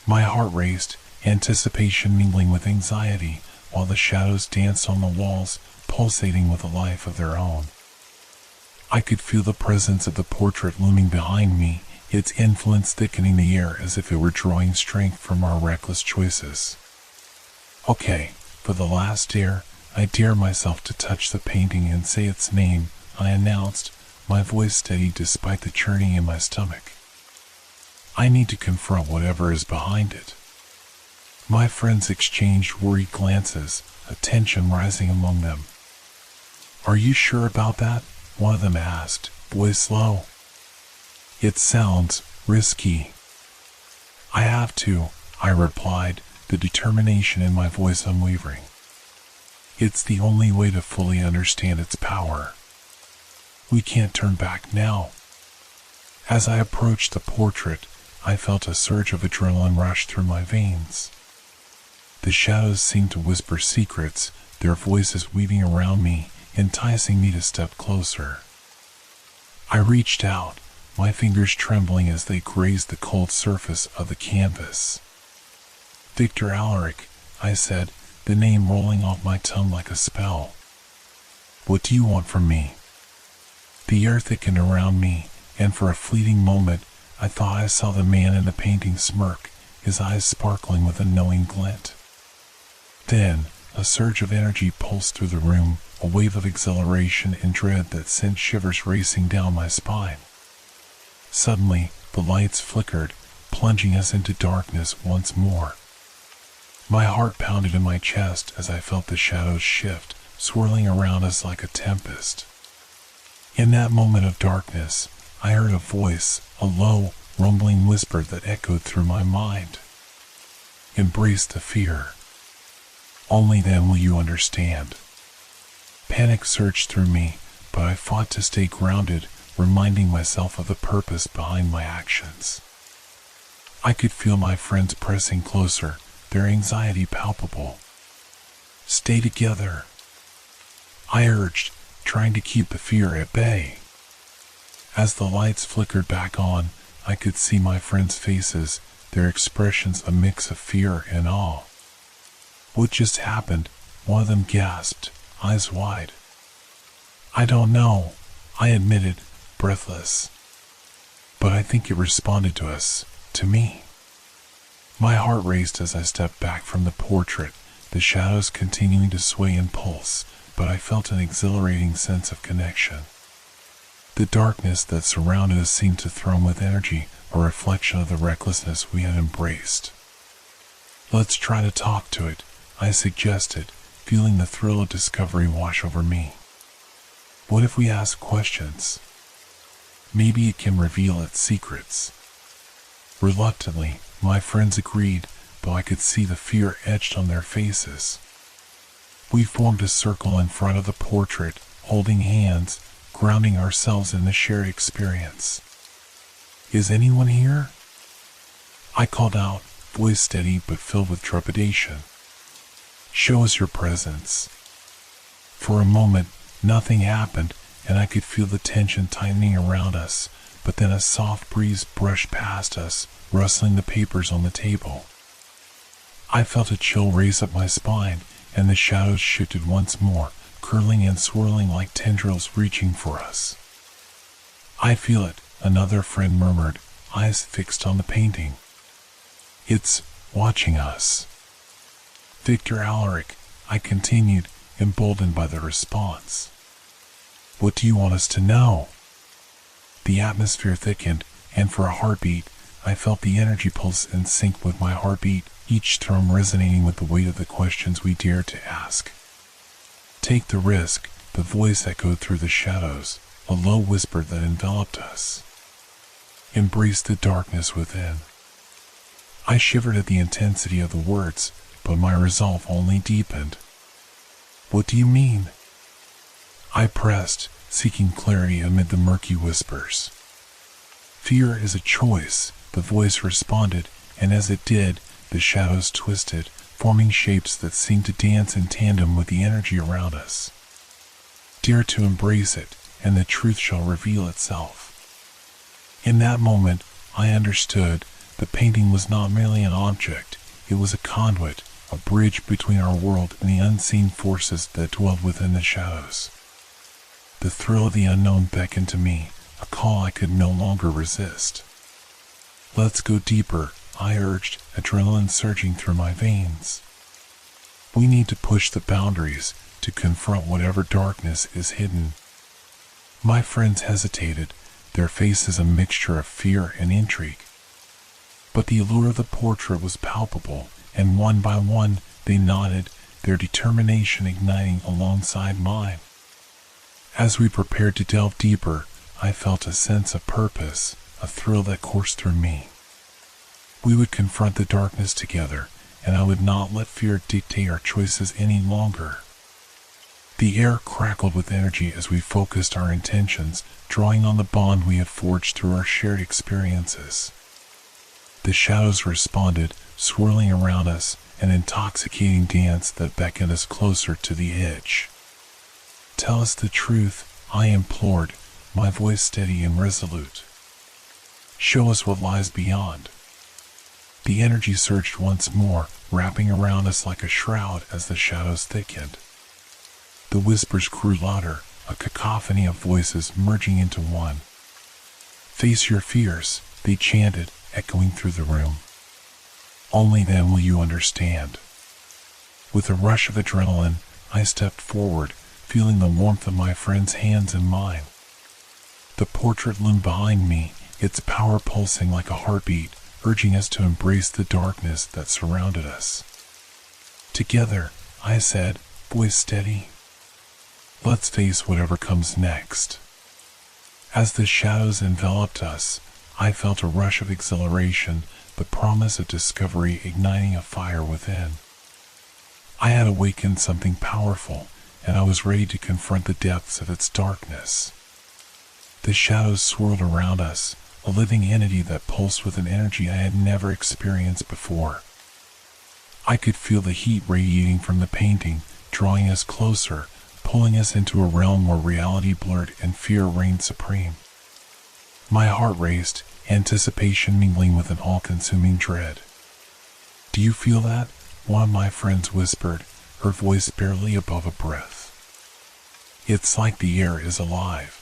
My heart raced, anticipation mingling with anxiety, while the shadows danced on the walls, pulsating with a life of their own. I could feel the presence of the portrait looming behind me, its influence thickening the air as if it were drawing strength from our reckless choices. Okay, for the last dare, I dare myself to touch the painting and say its name, I announced, my voice steady despite the churning in my stomach. I need to confront whatever is behind it. My friends exchanged worried glances, a tension rising among them. Are you sure about that? One of them asked, voice low. It sounds risky. I have to, I replied, the determination in my voice unwavering. It's the only way to fully understand its power. We can't turn back now. As I approached the portrait, I felt a surge of adrenaline rush through my veins. The shadows seemed to whisper secrets, their voices weaving around me, enticing me to step closer. I reached out, my fingers trembling as they grazed the cold surface of the canvas. Victor Alaric, I said, the name rolling off my tongue like a spell. What do you want from me? The air thickened around me, and for a fleeting moment, I thought I saw the man in the painting smirk, his eyes sparkling with a knowing glint. Then, a surge of energy pulsed through the room, a wave of exhilaration and dread that sent shivers racing down my spine. Suddenly, the lights flickered, plunging us into darkness once more. My heart pounded in my chest as I felt the shadows shift, swirling around us like a tempest. In that moment of darkness, I heard a voice, a low, rumbling whisper that echoed through my mind. Embrace the fear. Only then will you understand. Panic surged through me, but I fought to stay grounded, reminding myself of the purpose behind my actions. I could feel my friends pressing closer, their anxiety palpable. Stay together, I urged, trying to keep the fear at bay. As the lights flickered back on, I could see my friends' faces, their expressions a mix of fear and awe. "What just happened?" one of them gasped, eyes wide. "I don't know," I admitted, breathless. "But I think it responded to us, to me." My heart raced as I stepped back from the portrait, the shadows continuing to sway and pulse, but I felt an exhilarating sense of connection. The darkness that surrounded us seemed to thrum with energy, a reflection of the recklessness we had embraced. "Let's try to talk to it," I suggested, feeling the thrill of discovery wash over me. "What if we ask questions? Maybe it can reveal its secrets." Reluctantly, my friends agreed, though I could see the fear etched on their faces. We formed a circle in front of the portrait, holding hands, grounding ourselves in the shared experience. "Is anyone here?" I called out, voice steady but filled with trepidation. "Show us your presence." For a moment, nothing happened, and I could feel the tension tightening around us, but then a soft breeze brushed past us, rustling the papers on the table. I felt a chill race up my spine, and the shadows shifted once more, curling and swirling like tendrils reaching for us. "I feel it," another friend murmured, eyes fixed on the painting. "It's watching us." "Victor Alaric," I continued, emboldened by the response. "What do you want us to know?" The atmosphere thickened, and for a heartbeat, I felt the energy pulse in sync with my heartbeat, each thrum resonating with the weight of the questions we dared to ask. "Take the risk," the voice echoed through the shadows, a low whisper that enveloped us. "Embrace the darkness within." I shivered at the intensity of the words, but my resolve only deepened. "What do you mean?" I pressed, seeking clarity amid the murky whispers. "Fear is a choice," the voice responded, and as it did, the shadows twisted, forming shapes that seemed to dance in tandem with the energy around us. "Dare to embrace it, and the truth shall reveal itself." In that moment, I understood the painting was not merely an object, it was a conduit, a bridge between our world and the unseen forces that dwelled within the shadows. The thrill of the unknown beckoned to me, a call I could no longer resist. "Let's go deeper," I urged, adrenaline surging through my veins. "We need to push the boundaries, to confront whatever darkness is hidden." My friends hesitated, their faces a mixture of fear and intrigue. But the allure of the portrait was palpable, and one by one they nodded, their determination igniting alongside mine. As we prepared to delve deeper, I felt a sense of purpose, a thrill that coursed through me. We would confront the darkness together, and I would not let fear dictate our choices any longer. The air crackled with energy as we focused our intentions, drawing on the bond we had forged through our shared experiences. The shadows responded, swirling around us, an intoxicating dance that beckoned us closer to the edge. "Tell us the truth," I implored, my voice steady and resolute. "Show us what lies beyond." The energy surged once more, wrapping around us like a shroud as the shadows thickened. The whispers grew louder, a cacophony of voices merging into one. "Face your fears," they chanted, echoing through the room. "Only then will you understand." With a rush of adrenaline, I stepped forward, feeling the warmth of my friend's hands in mine. The portrait loomed behind me, its power pulsing like a heartbeat, urging us to embrace the darkness that surrounded us. "Together," I said, voice steady. "Let's face whatever comes next." As the shadows enveloped us, I felt a rush of exhilaration, the promise of discovery igniting a fire within. I had awakened something powerful, and I was ready to confront the depths of its darkness. The shadows swirled around us, a living entity that pulsed with an energy I had never experienced before. I could feel the heat radiating from the painting, drawing us closer, pulling us into a realm where reality blurred and fear reigned supreme. My heart raced, anticipation mingling with an all-consuming dread. "Do you feel that?" one of my friends whispered, her voice barely above a breath. "It's like the air is alive."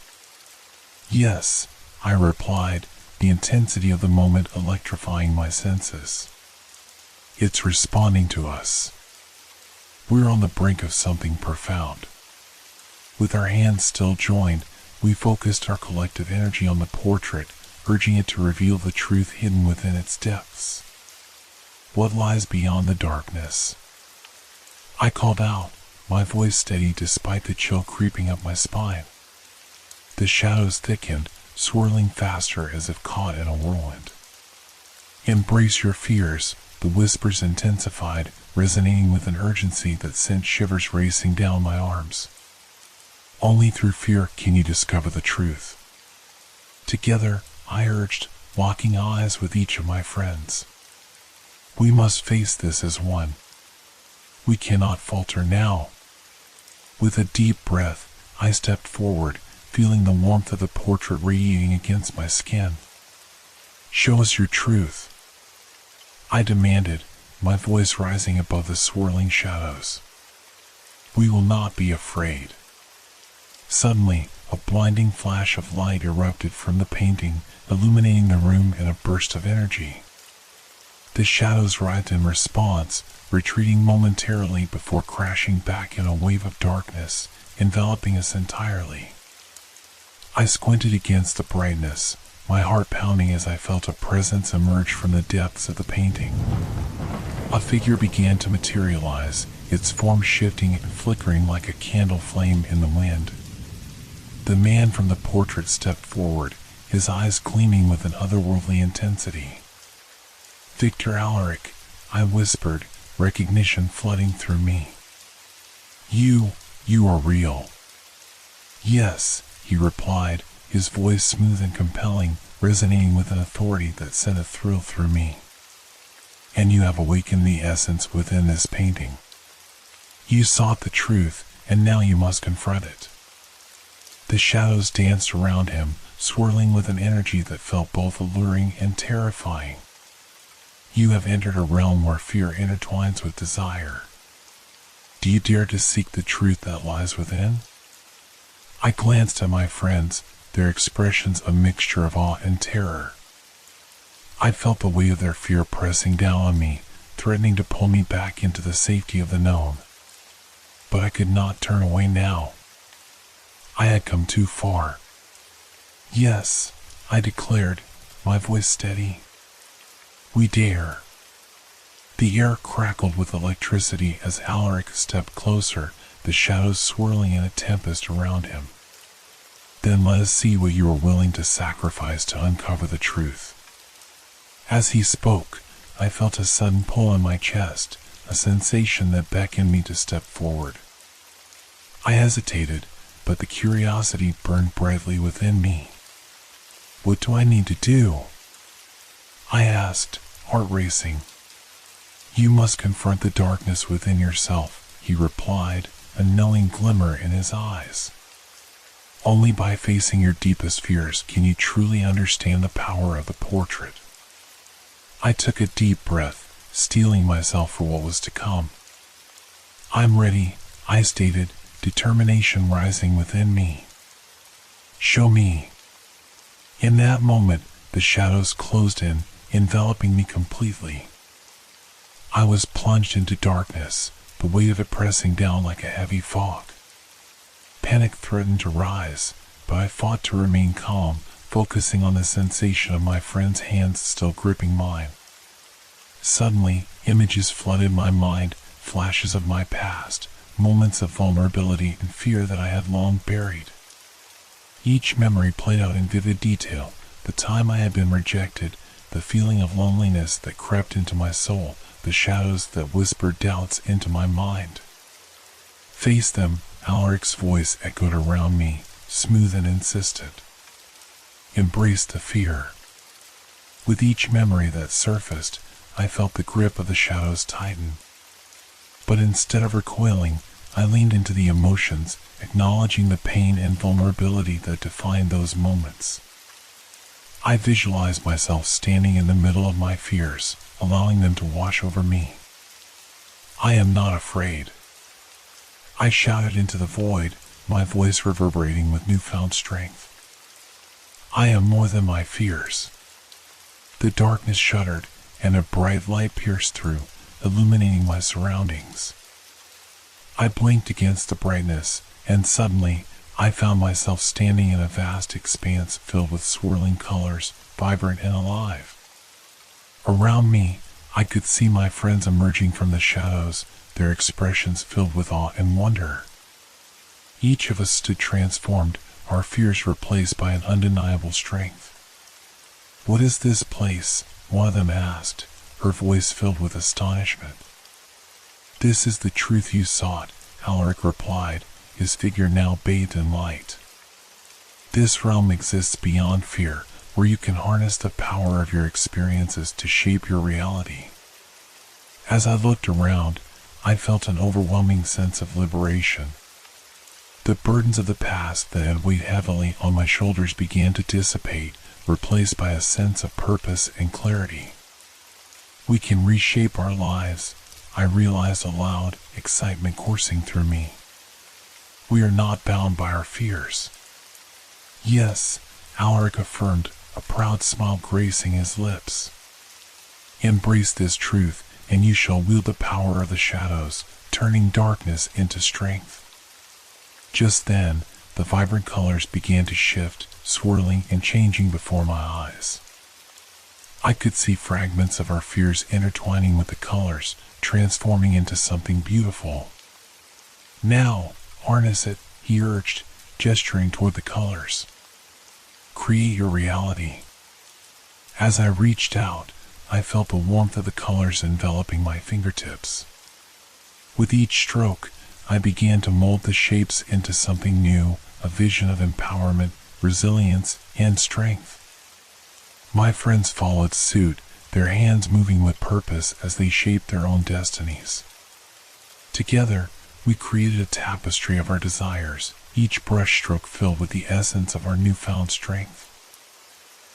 "Yes," I replied, the intensity of the moment electrifying my senses. "It's responding to us. We're on the brink of something profound." With our hands still joined, we focused our collective energy on the portrait, urging it to reveal the truth hidden within its depths. "What lies beyond the darkness?" I called out, my voice steady despite the chill creeping up my spine. The shadows thickened, swirling faster as if caught in a whirlwind. "Embrace your fears," the whispers intensified, resonating with an urgency that sent shivers racing down my arms. "Only through fear can you discover the truth." Together, I urged, locking eyes with each of my friends. "We must face this as one. We cannot falter now." With a deep breath, I stepped forward, feeling the warmth of the portrait radiating against my skin. "Show us your truth," I demanded, my voice rising above the swirling shadows. "We will not be afraid." Suddenly, a blinding flash of light erupted from the painting, illuminating the room in a burst of energy. The shadows writhed in response, retreating momentarily before crashing back in a wave of darkness, enveloping us entirely. I squinted against the brightness, my heart pounding as I felt a presence emerge from the depths of the painting. A figure began to materialize, its form shifting and flickering like a candle flame in the wind. The man from the portrait stepped forward, his eyes gleaming with an otherworldly intensity. "Victor Alaric," I whispered, recognition flooding through me. You are real." "Yes," he replied, his voice smooth and compelling, resonating with an authority that sent a thrill through me. "And you have awakened the essence within this painting. You sought the truth, and now you must confront it." The shadows danced around him, swirling with an energy that felt both alluring and terrifying. "You have entered a realm where fear intertwines with desire. Do you dare to seek the truth that lies within?" I glanced at my friends, their expressions a mixture of awe and terror. I felt the weight of their fear pressing down on me, threatening to pull me back into the safety of the known. But I could not turn away now. I had come too far. "Yes," I declared, my voice steady. "We dare." The air crackled with electricity as Alaric stepped closer, the shadows swirling in a tempest around him. "Then let us see what you are willing to sacrifice to uncover the truth." As he spoke, I felt a sudden pull on my chest, a sensation that beckoned me to step forward. I hesitated, but the curiosity burned brightly within me. "What do I need to do?" I asked, heart racing. "You must confront the darkness within yourself," he replied, a knowing glimmer in his eyes. "Only by facing your deepest fears can you truly understand the power of the portrait." I took a deep breath, steeling myself for what was to come. "I'm ready," I stated, determination rising within me. "Show me." In that moment, the shadows closed in, enveloping me completely. I was plunged into darkness, the weight of it pressing down like a heavy fog. Panic threatened to rise, but I fought to remain calm, focusing on the sensation of my friend's hands still gripping mine. Suddenly, images flooded my mind, flashes of my past, moments of vulnerability and fear that I had long buried. Each memory played out in vivid detail, the time I had been rejected, the feeling of loneliness that crept into my soul, the shadows that whispered doubts into my mind. "Face them," Alaric's voice echoed around me, smooth and insistent. "Embrace the fear." With each memory that surfaced, I felt the grip of the shadows tighten. But instead of recoiling, I leaned into the emotions, acknowledging the pain and vulnerability that defined those moments. I visualized myself standing in the middle of my fears, allowing them to wash over me. I am not afraid. I shouted into the void, my voice reverberating with newfound strength. I am more than my fears. The darkness shuddered, and a bright light pierced through, illuminating my surroundings. I blinked against the brightness, and suddenly, I found myself standing in a vast expanse filled with swirling colors, vibrant and alive. Around me, I could see my friends emerging from the shadows, their expressions filled with awe and wonder. Each of us stood transformed, our fears replaced by an undeniable strength. "What is this place?" one of them asked, her voice filled with astonishment. "This is the truth you sought," Alaric replied, his figure now bathed in light. "This realm exists beyond fear, where you can harness the power of your experiences to shape your reality." As I looked around, I felt an overwhelming sense of liberation. The burdens of the past that had weighed heavily on my shoulders began to dissipate, replaced by a sense of purpose and clarity. "We can reshape our lives," I realized aloud, excitement coursing through me. "We are not bound by our fears." "Yes," Alaric affirmed, a proud smile gracing his lips. "Embrace this truth, and you shall wield the power of the shadows, turning darkness into strength." Just then, the vibrant colors began to shift, swirling and changing before my eyes. I could see fragments of our fears intertwining with the colors, transforming into something beautiful. "Now, harness it," he urged, gesturing toward the colors. "Create your reality." As I reached out, I felt the warmth of the colors enveloping my fingertips. With each stroke, I began to mold the shapes into something new, a vision of empowerment, resilience, and strength. My friends followed suit, their hands moving with purpose as they shaped their own destinies. Together, we created a tapestry of our desires, each brushstroke filled with the essence of our newfound strength.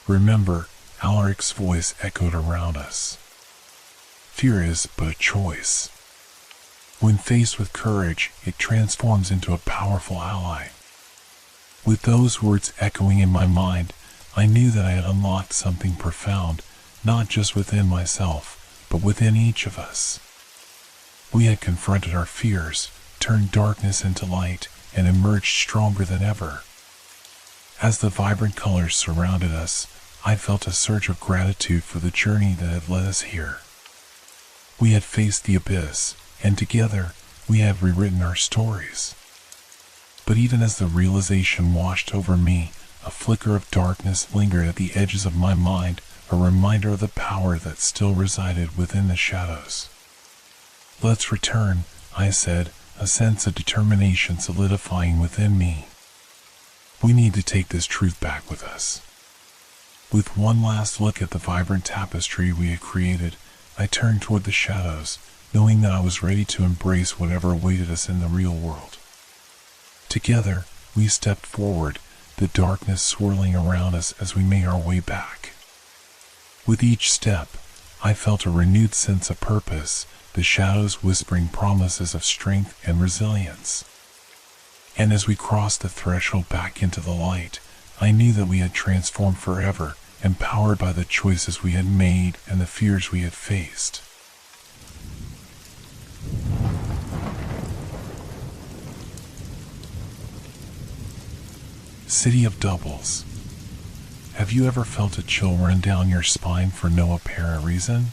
"Remember," Alaric's voice echoed around us. "Fear is but a choice. When faced with courage, it transforms into a powerful ally." With those words echoing in my mind, I knew that I had unlocked something profound, not just within myself, but within each of us. We had confronted our fears, turned darkness into light, and emerged stronger than ever. As the vibrant colors surrounded us, I felt a surge of gratitude for the journey that had led us here. We had faced the abyss, and together, we had rewritten our stories. But even as the realization washed over me, a flicker of darkness lingered at the edges of my mind, a reminder of the power that still resided within the shadows. "Let's return," I said, a sense of determination solidifying within me. "We need to take this truth back with us." With one last look at the vibrant tapestry we had created, I turned toward the shadows, knowing that I was ready to embrace whatever awaited us in the real world. Together, we stepped forward, the darkness swirling around us as we made our way back. With each step, I felt a renewed sense of purpose, the shadows whispering promises of strength and resilience. And as we crossed the threshold back into the light, I knew that we had transformed forever, empowered by the choices we had made and the fears we had faced. City of Doubles. Have you ever felt a chill run down your spine for no apparent reason?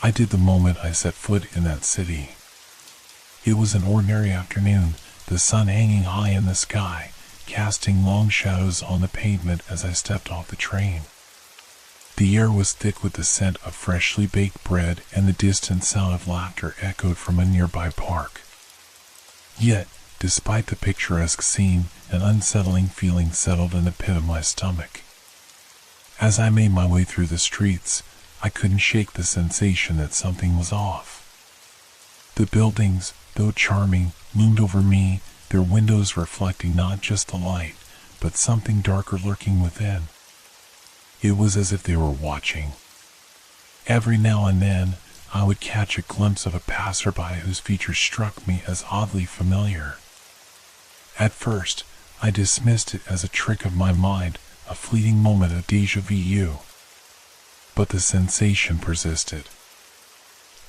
I did the moment I set foot in that city. It was an ordinary afternoon, the sun hanging high in the sky, casting long shadows on the pavement as I stepped off the train. The air was thick with the scent of freshly baked bread, and the distant sound of laughter echoed from a nearby park. Yet, despite the picturesque scene, an unsettling feeling settled in the pit of my stomach. As I made my way through the streets, I couldn't shake the sensation that something was off. The buildings, though charming, loomed over me, their windows reflecting not just the light, but something darker lurking within. It was as if they were watching. Every now and then, I would catch a glimpse of a passerby whose features struck me as oddly familiar. At first, I dismissed it as a trick of my mind, a fleeting moment of déjà vu. But the sensation persisted.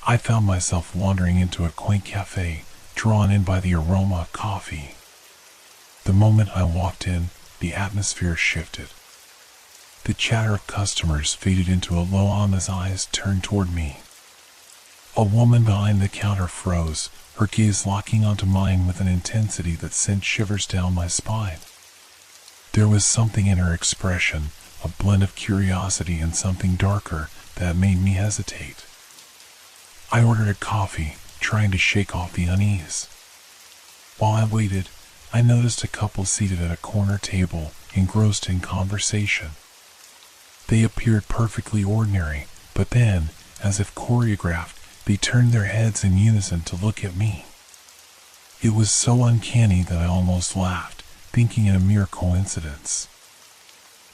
I found myself wandering into a quaint cafe, drawn in by the aroma of coffee. The moment I walked in, the atmosphere shifted. The chatter of customers faded into a low hum as eyes turned toward me. A woman behind the counter froze, her gaze locking onto mine with an intensity that sent shivers down my spine. There was something in her expression, a blend of curiosity and something darker, that made me hesitate. I ordered a coffee, trying to shake off the unease. While I waited, I noticed a couple seated at a corner table, engrossed in conversation. They appeared perfectly ordinary, but then, as if choreographed, they turned their heads in unison to look at me. It was so uncanny that I almost laughed, thinking it a mere coincidence.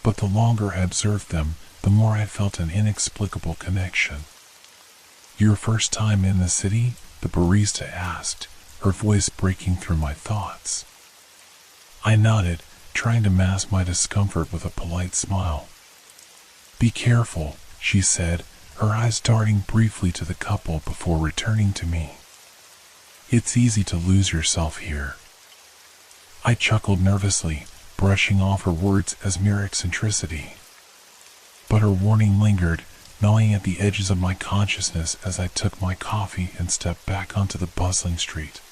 But the longer I observed them, the more I felt an inexplicable connection. "Your first time in the city?" the barista asked, her voice breaking through my thoughts. I nodded, trying to mask my discomfort with a polite smile. "Be careful," she said, her eyes darting briefly to the couple before returning to me. "It's easy to lose yourself here." I chuckled nervously, brushing off her words as mere eccentricity. But her warning lingered, gnawing at the edges of my consciousness as I took my coffee and stepped back onto the bustling street.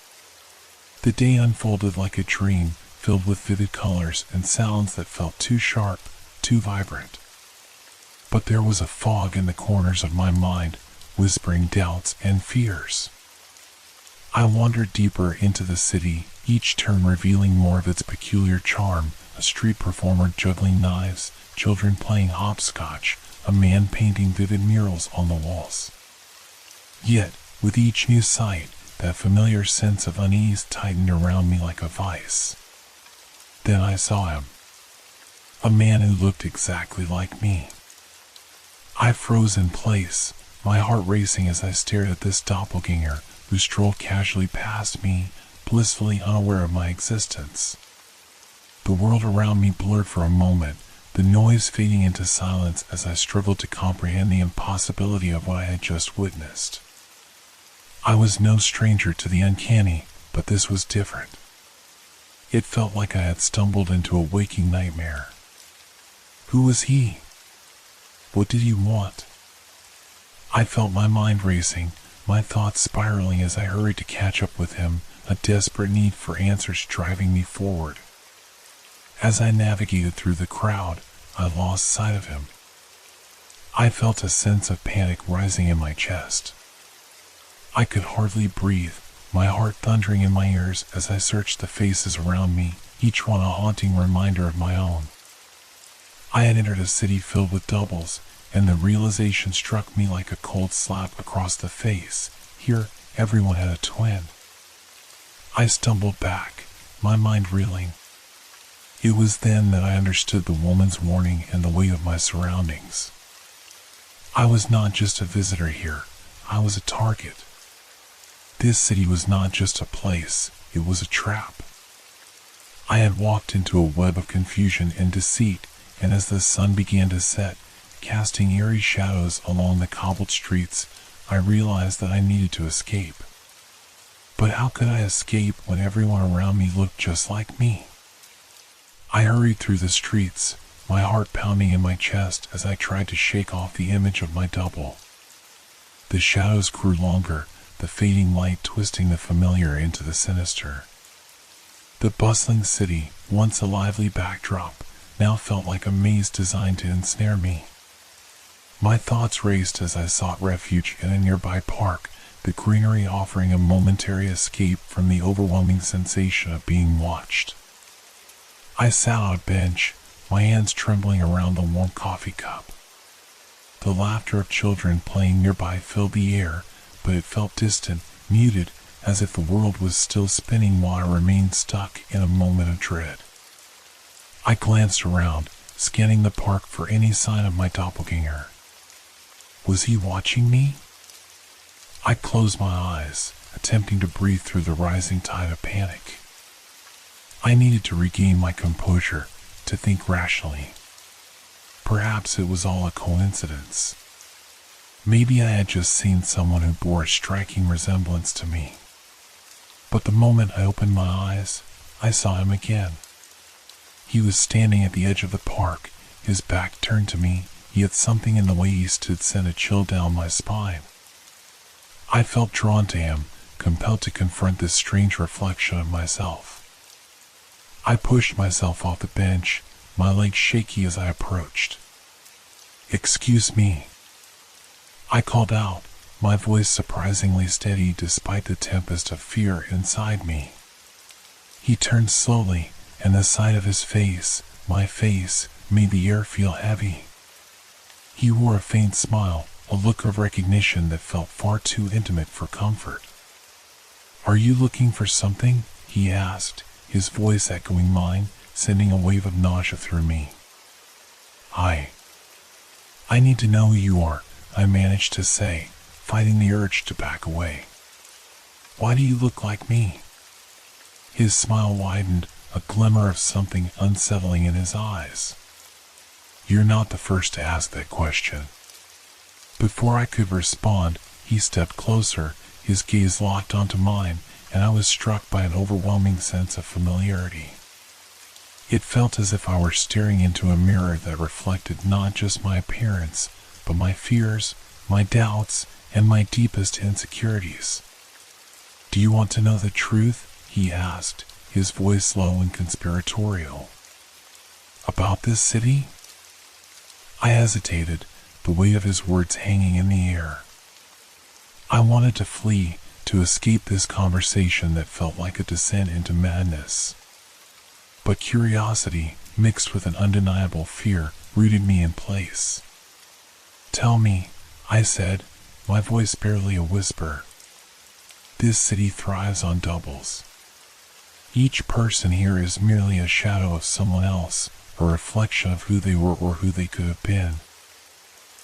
The day unfolded like a dream, filled with vivid colors and sounds that felt too sharp, too vibrant. But there was a fog in the corners of my mind, whispering doubts and fears. I wandered deeper into the city, each turn revealing more of its peculiar charm, a street performer juggling knives, children playing hopscotch, a man painting vivid murals on the walls. Yet, with each new sight, that familiar sense of unease tightened around me like a vice. Then I saw him. A man who looked exactly like me. I froze in place, my heart racing as I stared at this doppelganger who strolled casually past me, blissfully unaware of my existence. The world around me blurred for a moment, the noise fading into silence as I struggled to comprehend the impossibility of what I had just witnessed. I was no stranger to the uncanny, but this was different. It felt like I had stumbled into a waking nightmare. Who was he? What did he want? I felt my mind racing, my thoughts spiraling as I hurried to catch up with him, a desperate need for answers driving me forward. As I navigated through the crowd, I lost sight of him. I felt a sense of panic rising in my chest. I could hardly breathe, my heart thundering in my ears as I searched the faces around me, each one a haunting reminder of my own. I had entered a city filled with doubles, and the realization struck me like a cold slap across the face. Here, everyone had a twin. I stumbled back, my mind reeling. It was then that I understood the woman's warning and the weight of my surroundings. I was not just a visitor here, I was a target. This city was not just a place, it was a trap. I had walked into a web of confusion and deceit, and as the sun began to set, casting eerie shadows along the cobbled streets, I realized that I needed to escape. But how could I escape when everyone around me looked just like me? I hurried through the streets, my heart pounding in my chest as I tried to shake off the image of my double. The shadows grew longer, the fading light twisting the familiar into the sinister. The bustling city, once a lively backdrop, now felt like a maze designed to ensnare me. My thoughts raced as I sought refuge in a nearby park, the greenery offering a momentary escape from the overwhelming sensation of being watched. I sat on a bench, my hands trembling around the warm coffee cup. The laughter of children playing nearby filled the air, but it felt distant, muted, as if the world was still spinning while I remained stuck in a moment of dread. I glanced around, scanning the park for any sign of my doppelganger. Was he watching me? I closed my eyes, attempting to breathe through the rising tide of panic. I needed to regain my composure, to think rationally. Perhaps it was all a coincidence. Maybe I had just seen someone who bore a striking resemblance to me. But the moment I opened my eyes, I saw him again. He was standing at the edge of the park, his back turned to me, yet something in the way he stood sent a chill down my spine. I felt drawn to him, compelled to confront this strange reflection of myself. I pushed myself off the bench, my legs shaky as I approached. "Excuse me," I called out, my voice surprisingly steady despite the tempest of fear inside me. He turned slowly, and the sight of his face, my face, made the air feel heavy. He wore a faint smile, a look of recognition that felt far too intimate for comfort. "Are you looking for something?" he asked, his voice echoing mine, sending a wave of nausea through me. I need to know who you are," I managed to say, fighting the urge to back away. "Why do you look like me?" His smile widened, a glimmer of something unsettling in his eyes. "You're not the first to ask that question." Before I could respond, he stepped closer, his gaze locked onto mine, and I was struck by an overwhelming sense of familiarity. It felt as if I were staring into a mirror that reflected not just my appearance, but my fears, my doubts, and my deepest insecurities. "Do you want to know the truth?" he asked, his voice low and conspiratorial. "About this city?" I hesitated, the weight of his words hanging in the air. I wanted to flee, to escape this conversation that felt like a descent into madness. But curiosity, mixed with an undeniable fear, rooted me in place. "Tell me," I said, my voice barely a whisper. "This city thrives on doubles. Each person here is merely a shadow of someone else, a reflection of who they were or who they could have been.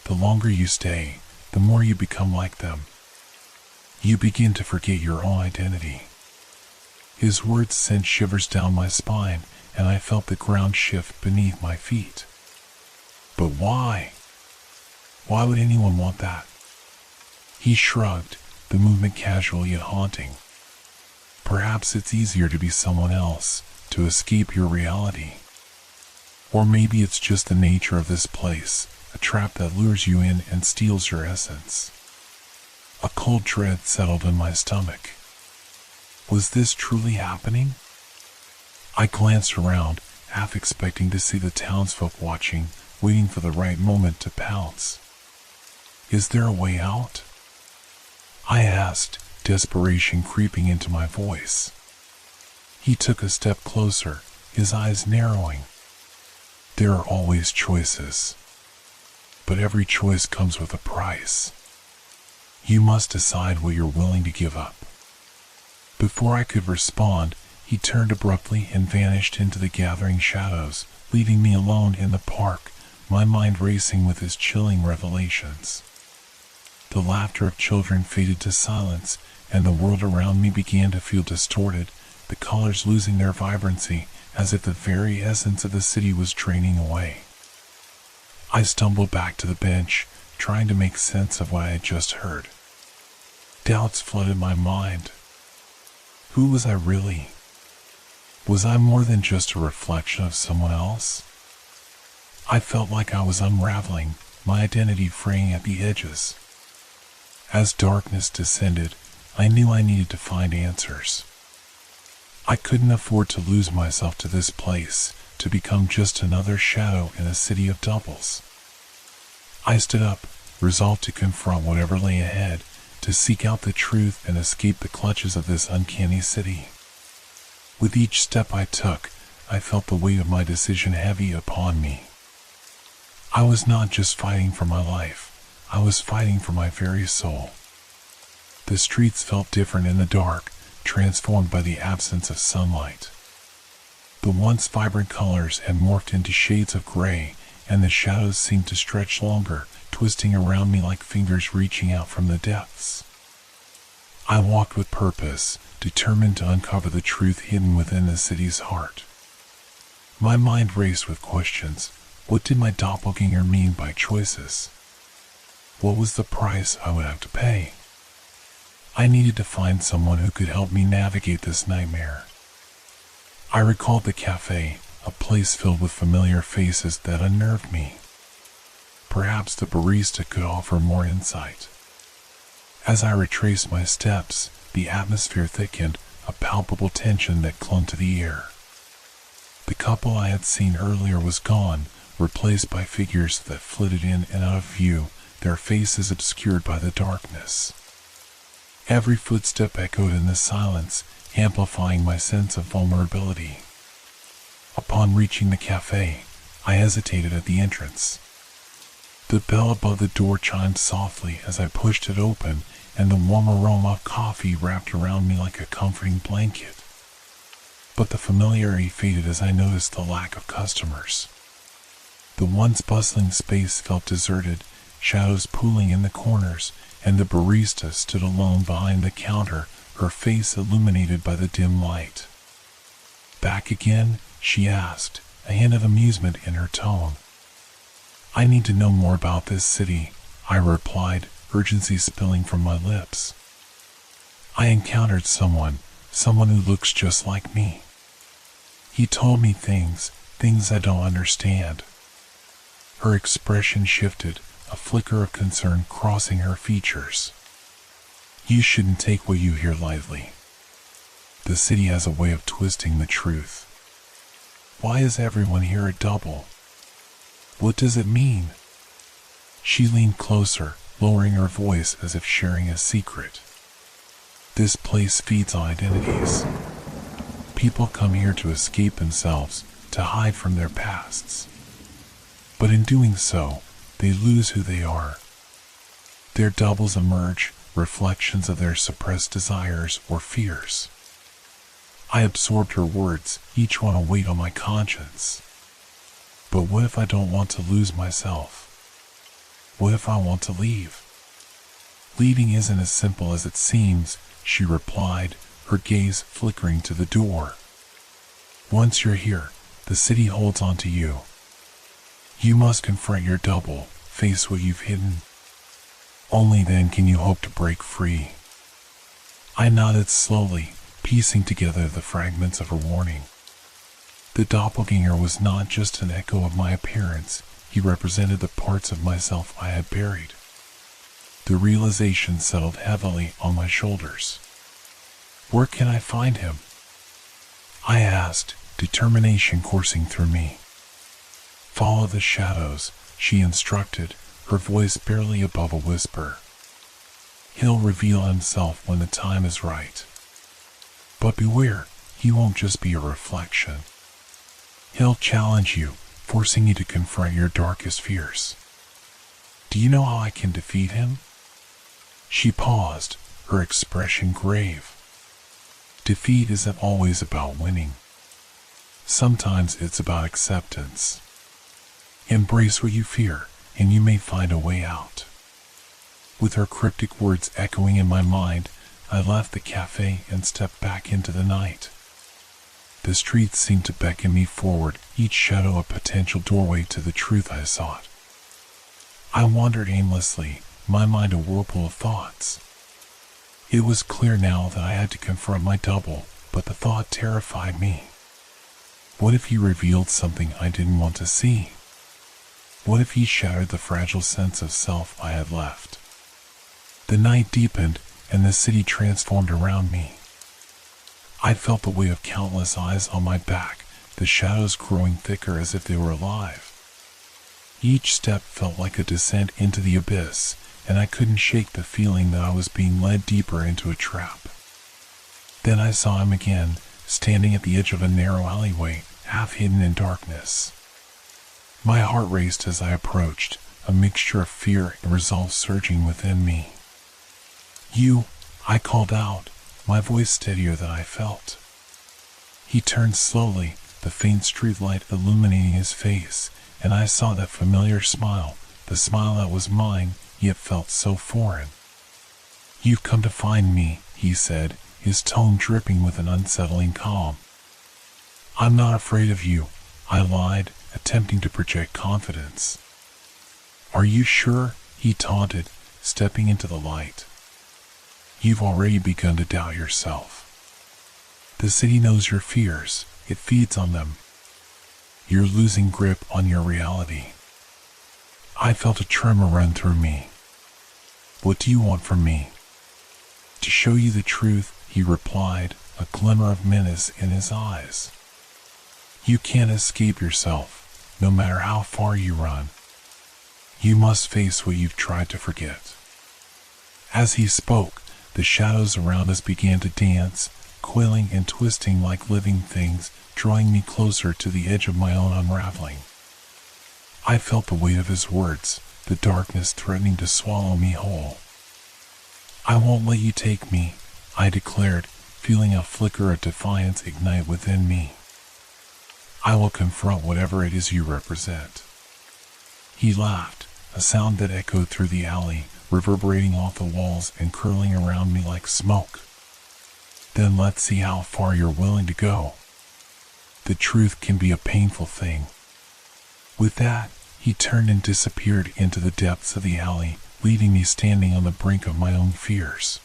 The longer you stay, the more you become like them. You begin to forget your own identity." His words sent shivers down my spine, and I felt the ground shift beneath my feet. "But why? Why would anyone want that?" He shrugged, the movement casual yet haunting. "Perhaps it's easier to be someone else, to escape your reality. Or maybe it's just the nature of this place, a trap that lures you in and steals your essence." A cold dread settled in my stomach. Was this truly happening? I glanced around, half expecting to see the townsfolk watching, waiting for the right moment to pounce. "Is there a way out?" I asked, desperation creeping into my voice. He took a step closer, his eyes narrowing. "There are always choices. But every choice comes with a price. You must decide what you're willing to give up." Before I could respond, he turned abruptly and vanished into the gathering shadows, leaving me alone in the park, my mind racing with his chilling revelations. The laughter of children faded to silence, and the world around me began to feel distorted, the colors losing their vibrancy, as if the very essence of the city was draining away. I stumbled back to the bench, trying to make sense of what I had just heard. Doubts flooded my mind. Who was I really? Was I more than just a reflection of someone else? I felt like I was unraveling, my identity fraying at the edges. As darkness descended, I knew I needed to find answers. I couldn't afford to lose myself to this place, to become just another shadow in a city of doubles. I stood up, resolved to confront whatever lay ahead, to seek out the truth and escape the clutches of this uncanny city. With each step I took, I felt the weight of my decision heavy upon me. I was not just fighting for my life, I was fighting for my very soul. The streets felt different in the dark, transformed by the absence of sunlight. The once vibrant colors had morphed into shades of gray, and the shadows seemed to stretch longer, twisting around me like fingers reaching out from the depths. I walked with purpose, determined to uncover the truth hidden within the city's heart. My mind raced with questions. What did my doppelganger mean by choices? What was the price I would have to pay? I needed to find someone who could help me navigate this nightmare. I recalled the cafe, a place filled with familiar faces that unnerved me. Perhaps the barista could offer more insight. As I retraced my steps, the atmosphere thickened, a palpable tension that clung to the air. The couple I had seen earlier was gone, replaced by figures that flitted in and out of view, their faces obscured by the darkness. Every footstep echoed in the silence, amplifying my sense of vulnerability. Upon reaching the cafe, I hesitated at the entrance. The bell above the door chimed softly as I pushed it open, and the warm aroma of coffee wrapped around me like a comforting blanket. But the familiarity faded as I noticed the lack of customers. The once bustling space felt deserted, shadows pooling in the corners, and the barista stood alone behind the counter, her face illuminated by the dim light. "Back again?" she asked, a hint of amusement in her tone. "I need to know more about this city," I replied, urgency spilling from my lips. "I encountered someone who looks just like me. He told me things I don't understand." Her expression shifted, a flicker of concern crossing her features. "You shouldn't take what you hear lightly. The city has a way of twisting the truth. Why is everyone here a double? What does it mean?" She leaned closer, lowering her voice as if sharing a secret. "This place feeds on identities. People come here to escape themselves, to hide from their pasts. But in doing so, they lose who they are. Their doubles emerge, reflections of their suppressed desires or fears." I absorbed her words, each one a weight on my conscience. But what if I don't want to lose myself? What if I want to leave? "Leaving isn't as simple as it seems," she replied, her gaze flickering to the door. "Once you're here, the city holds on to you. You must confront your double, face what you've hidden. Only then can you hope to break free." I nodded slowly, piecing together the fragments of her warning. The doppelganger was not just an echo of my appearance, he represented the parts of myself I had buried. The realization settled heavily on my shoulders. "Where can I find him?" I asked, determination coursing through me. "Follow the shadows," she instructed, her voice barely above a whisper. "He'll reveal himself when the time is right. But beware, he won't just be a reflection. He'll challenge you, forcing you to confront your darkest fears. Do you know how I can defeat him?" She paused, her expression grave. "Defeat isn't always about winning. Sometimes it's about acceptance. Embrace what you fear, and you may find a way out." With her cryptic words echoing in my mind, I left the cafe and stepped back into the night. The streets seemed to beckon me forward, each shadow a potential doorway to the truth I sought. I wandered aimlessly, my mind a whirlpool of thoughts. It was clear now that I had to confront my double, but the thought terrified me. What if he revealed something I didn't want to see? What if he shattered the fragile sense of self I had left? The night deepened, and the city transformed around me. I felt the weight of countless eyes on my back, the shadows growing thicker as if they were alive. Each step felt like a descent into the abyss, and I couldn't shake the feeling that I was being led deeper into a trap. Then I saw him again, standing at the edge of a narrow alleyway, half hidden in darkness. My heart raced as I approached, a mixture of fear and resolve surging within me. "You," I called out, my voice steadier than I felt. He turned slowly, the faint streetlight illuminating his face, and I saw that familiar smile, the smile that was mine, yet felt so foreign. "You've come to find me," he said, his tone dripping with an unsettling calm. "I'm not afraid of you," I lied, attempting to project confidence. "Are you sure?" he taunted, stepping into the light. "You've already begun to doubt yourself. The city knows your fears. It feeds on them. You're losing grip on your reality." I felt a tremor run through me. "What do you want from me?" "To show you the truth," he replied, a glimmer of menace in his eyes. "You can't escape yourself, no matter how far you run. You must face what you've tried to forget." As he spoke, the shadows around us began to dance, coiling and twisting like living things, drawing me closer to the edge of my own unraveling. I felt the weight of his words, the darkness threatening to swallow me whole. "I won't let you take me," I declared, feeling a flicker of defiance ignite within me. "I will confront whatever it is you represent." He laughed, a sound that echoed through the alley, reverberating off the walls and curling around me like smoke. "Then let's see how far you're willing to go. The truth can be a painful thing." With that, he turned and disappeared into the depths of the alley, leaving me standing on the brink of my own fears.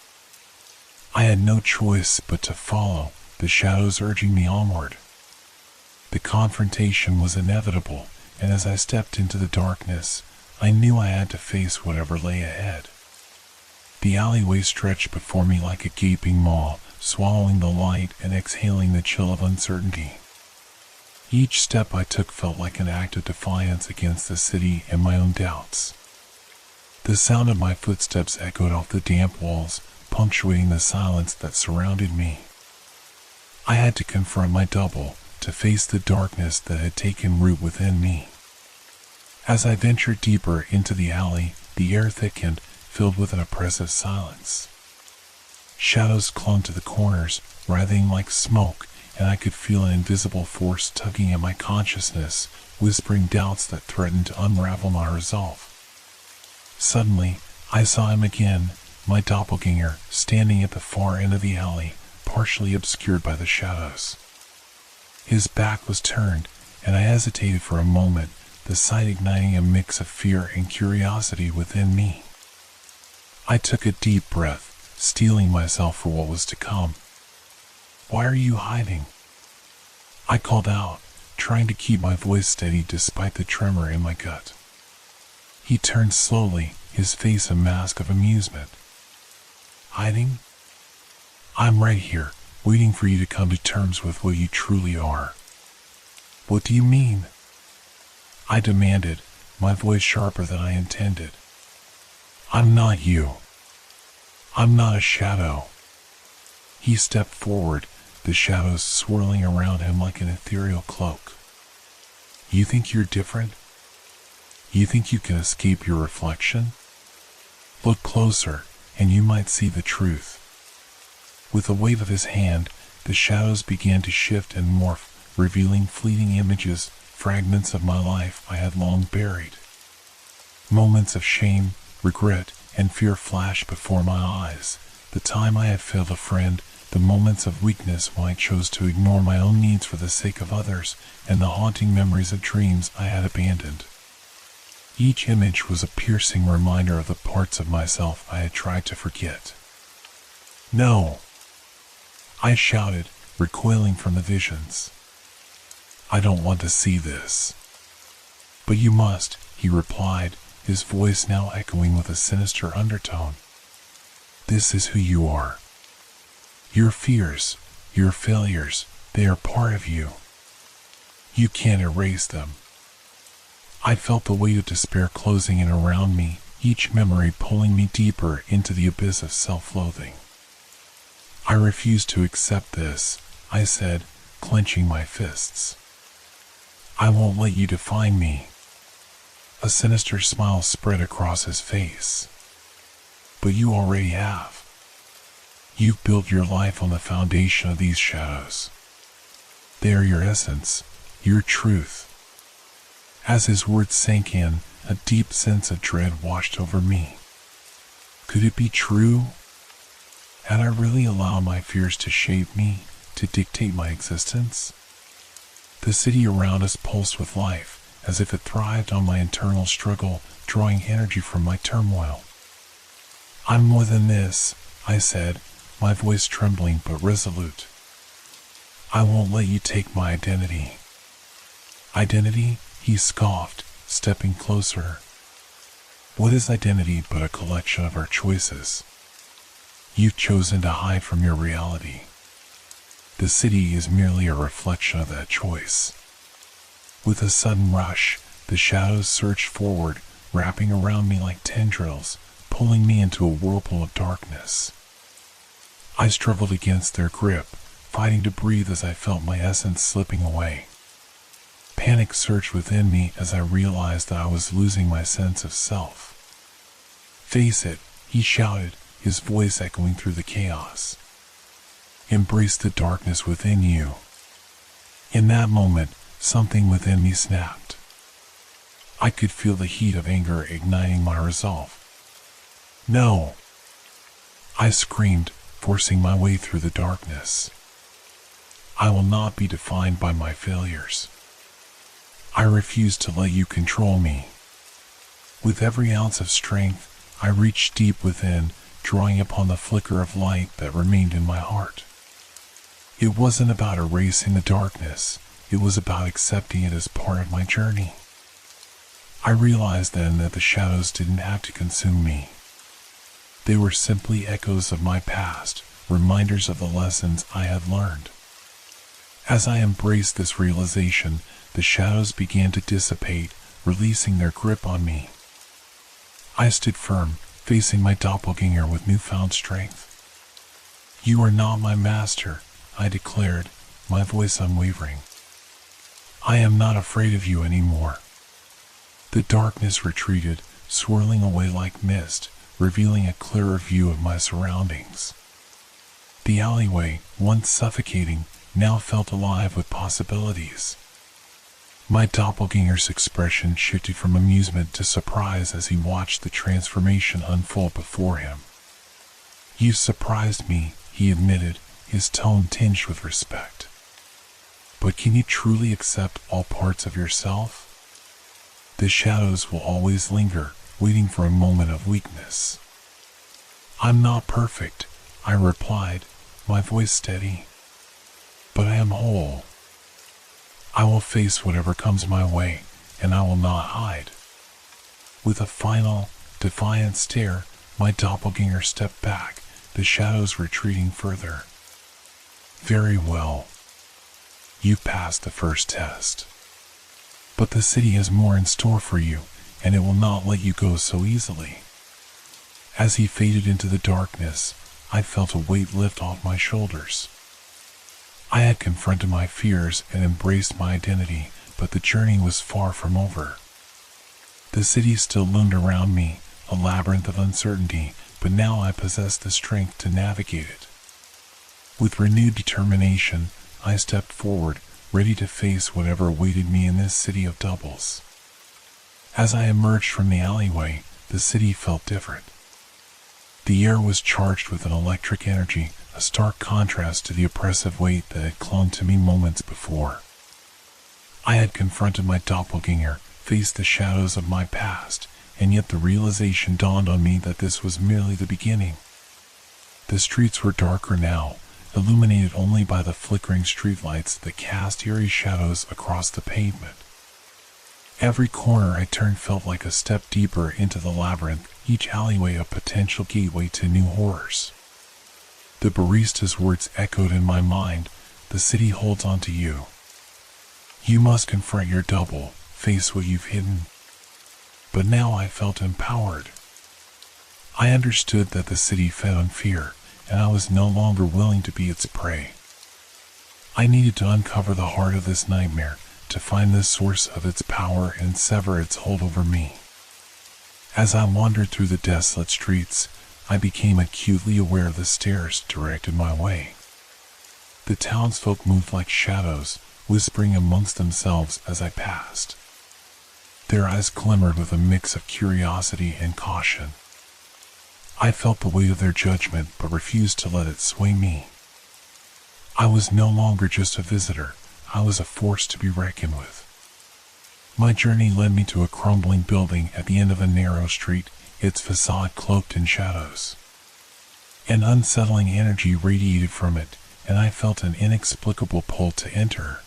I had no choice but to follow, the shadows urging me onward. The confrontation was inevitable, and as I stepped into the darkness, I knew I had to face whatever lay ahead. The alleyway stretched before me like a gaping maw, swallowing the light and exhaling the chill of uncertainty. Each step I took felt like an act of defiance against the city and my own doubts. The sound of my footsteps echoed off the damp walls, punctuating the silence that surrounded me. I had to confront my double, to face the darkness that had taken root within me. As I ventured deeper into the alley, the air thickened, filled with an oppressive silence. Shadows clung to the corners, writhing like smoke, and I could feel an invisible force tugging at my consciousness, whispering doubts that threatened to unravel my resolve. Suddenly, I saw him again, my doppelganger, standing at the far end of the alley, partially obscured by the shadows. His back was turned, and I hesitated for a moment, the sight igniting a mix of fear and curiosity within me. I took a deep breath, steeling myself for what was to come. "Why are you hiding?" I called out, trying to keep my voice steady despite the tremor in my gut. He turned slowly, his face a mask of amusement. "Hiding? I'm right here, waiting for you to come to terms with what you truly are." "What do you mean?" I demanded, my voice sharper than I intended. "I'm not you. I'm not a shadow." He stepped forward, the shadows swirling around him like an ethereal cloak. "You think you're different? You think you can escape your reflection? Look closer, and you might see the truth." With a wave of his hand, the shadows began to shift and morph, revealing fleeting images, fragments of my life I had long buried. Moments of shame, regret, and fear flashed before my eyes, the time I had failed a friend, the moments of weakness when I chose to ignore my own needs for the sake of others, and the haunting memories of dreams I had abandoned. Each image was a piercing reminder of the parts of myself I had tried to forget. "No!" I shouted, recoiling from the visions. "I don't want to see this." "But you must," he replied, his voice now echoing with a sinister undertone. "This is who you are. Your fears, your failures, they are part of you. You can't erase them." I felt the weight of despair closing in around me, each memory pulling me deeper into the abyss of self-loathing. "I refuse to accept this," I said, clenching my fists. "I won't let you define me." A sinister smile spread across his face. "But you already have. You've built your life on the foundation of these shadows. They are your essence, your truth. As his words sank in, a deep sense of dread washed over me. Could it be true? Had I really allowed my fears to shape me, to dictate my existence? The city around us pulsed with life, as if it thrived on my internal struggle, drawing energy from my turmoil. I'm more than this, I said, my voice trembling but resolute. I won't let you take my identity. Identity? He scoffed, stepping closer. What is identity but a collection of our choices? You've chosen to hide from your reality. The city is merely a reflection of that choice. With a sudden rush, the shadows surged forward, wrapping around me like tendrils, pulling me into a whirlpool of darkness. I struggled against their grip, fighting to breathe as I felt my essence slipping away. Panic surged within me as I realized that I was losing my sense of self. Face it, he shouted, his voice echoing through the chaos. Embrace the darkness within you. In that moment, something within me snapped. I could feel the heat of anger igniting my resolve. No! I screamed, forcing my way through the darkness. I will not be defined by my failures. I refuse to let you control me. With every ounce of strength, I reached deep within, drawing upon the flicker of light that remained in my heart. It wasn't about erasing the darkness, it was about accepting it as part of my journey. I realized then that the shadows didn't have to consume me. They were simply echoes of my past, reminders of the lessons I had learned. As I embraced this realization, the shadows began to dissipate, releasing their grip on me. I stood firm, facing my doppelganger with newfound strength. You are not my master, I declared, my voice unwavering. I am not afraid of you anymore. The darkness retreated, swirling away like mist, revealing a clearer view of my surroundings. The alleyway, once suffocating, now felt alive with possibilities. My doppelganger's expression shifted from amusement to surprise as he watched the transformation unfold before him. You surprised me, he admitted, his tone tinged with respect. But can you truly accept all parts of yourself? The shadows will always linger, waiting for a moment of weakness. I'm not perfect, I replied, my voice steady. But I am whole. I will face whatever comes my way, and I will not hide. With a final, defiant stare, my doppelganger stepped back, the shadows retreating further. Very well. You passed the first test. But the city has more in store for you, and it will not let you go so easily. As he faded into the darkness, I felt a weight lift off my shoulders. I had confronted my fears and embraced my identity, but the journey was far from over. The city still loomed around me, a labyrinth of uncertainty, but now I possessed the strength to navigate it. With renewed determination, I stepped forward, ready to face whatever awaited me in this city of doubles. As I emerged from the alleyway, the city felt different. The air was charged with an electric energy, a stark contrast to the oppressive weight that had clung to me moments before. I had confronted my doppelganger, faced the shadows of my past, and yet the realization dawned on me that this was merely the beginning. The streets were darker now, illuminated only by the flickering streetlights that cast eerie shadows across the pavement. Every corner I turned felt like a step deeper into the labyrinth, each alleyway a potential gateway to new horrors. The barista's words echoed in my mind, the city holds on to you. You must confront your double, face what you've hidden. But now I felt empowered. I understood that the city fed on fear, and I was no longer willing to be its prey. I needed to uncover the heart of this nightmare, to find the source of its power and sever its hold over me. As I wandered through the desolate streets, I became acutely aware of the stares directed my way. The townsfolk moved like shadows, whispering amongst themselves as I passed. Their eyes glimmered with a mix of curiosity and caution. I felt the weight of their judgment but refused to let it sway me. I was no longer just a visitor, I was a force to be reckoned with. My journey led me to a crumbling building at the end of a narrow street, its facade cloaked in shadows. An unsettling energy radiated from it, and I felt an inexplicable pull to enter.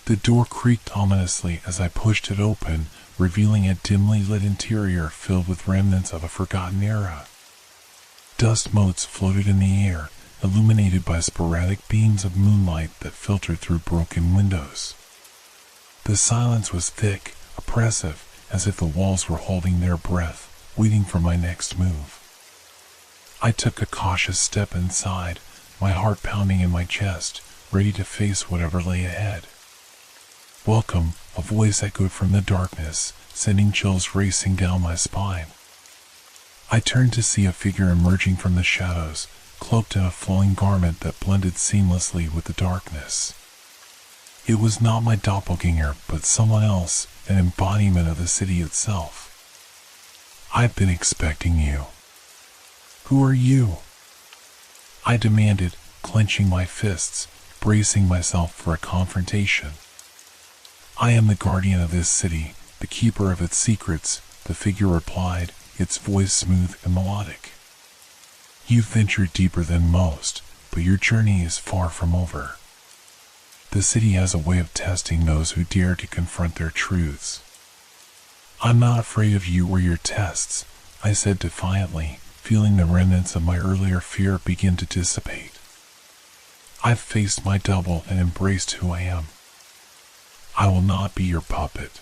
The door creaked ominously as I pushed it open, revealing a dimly lit interior filled with remnants of a forgotten era. Dust motes floated in the air, illuminated by sporadic beams of moonlight that filtered through broken windows. The silence was thick, oppressive, as if the walls were holding their breath, waiting for my next move. I took a cautious step inside, my heart pounding in my chest, ready to face whatever lay ahead. "Welcome," a voice echoed from the darkness, sending chills racing down my spine. I turned to see a figure emerging from the shadows, cloaked in a flowing garment that blended seamlessly with the darkness. It was not my doppelganger, but someone else, an embodiment of the city itself. "I've been expecting you." "Who are you?" I demanded, clenching my fists, bracing myself for a confrontation. "I am the guardian of this city, the keeper of its secrets," the figure replied, its voice smooth and melodic. "You've ventured deeper than most, but your journey is far from over. The city has a way of testing those who dare to confront their truths." "I'm not afraid of you or your tests," I said defiantly, feeling the remnants of my earlier fear begin to dissipate. "I've faced my double and embraced who I am. I will not be your puppet."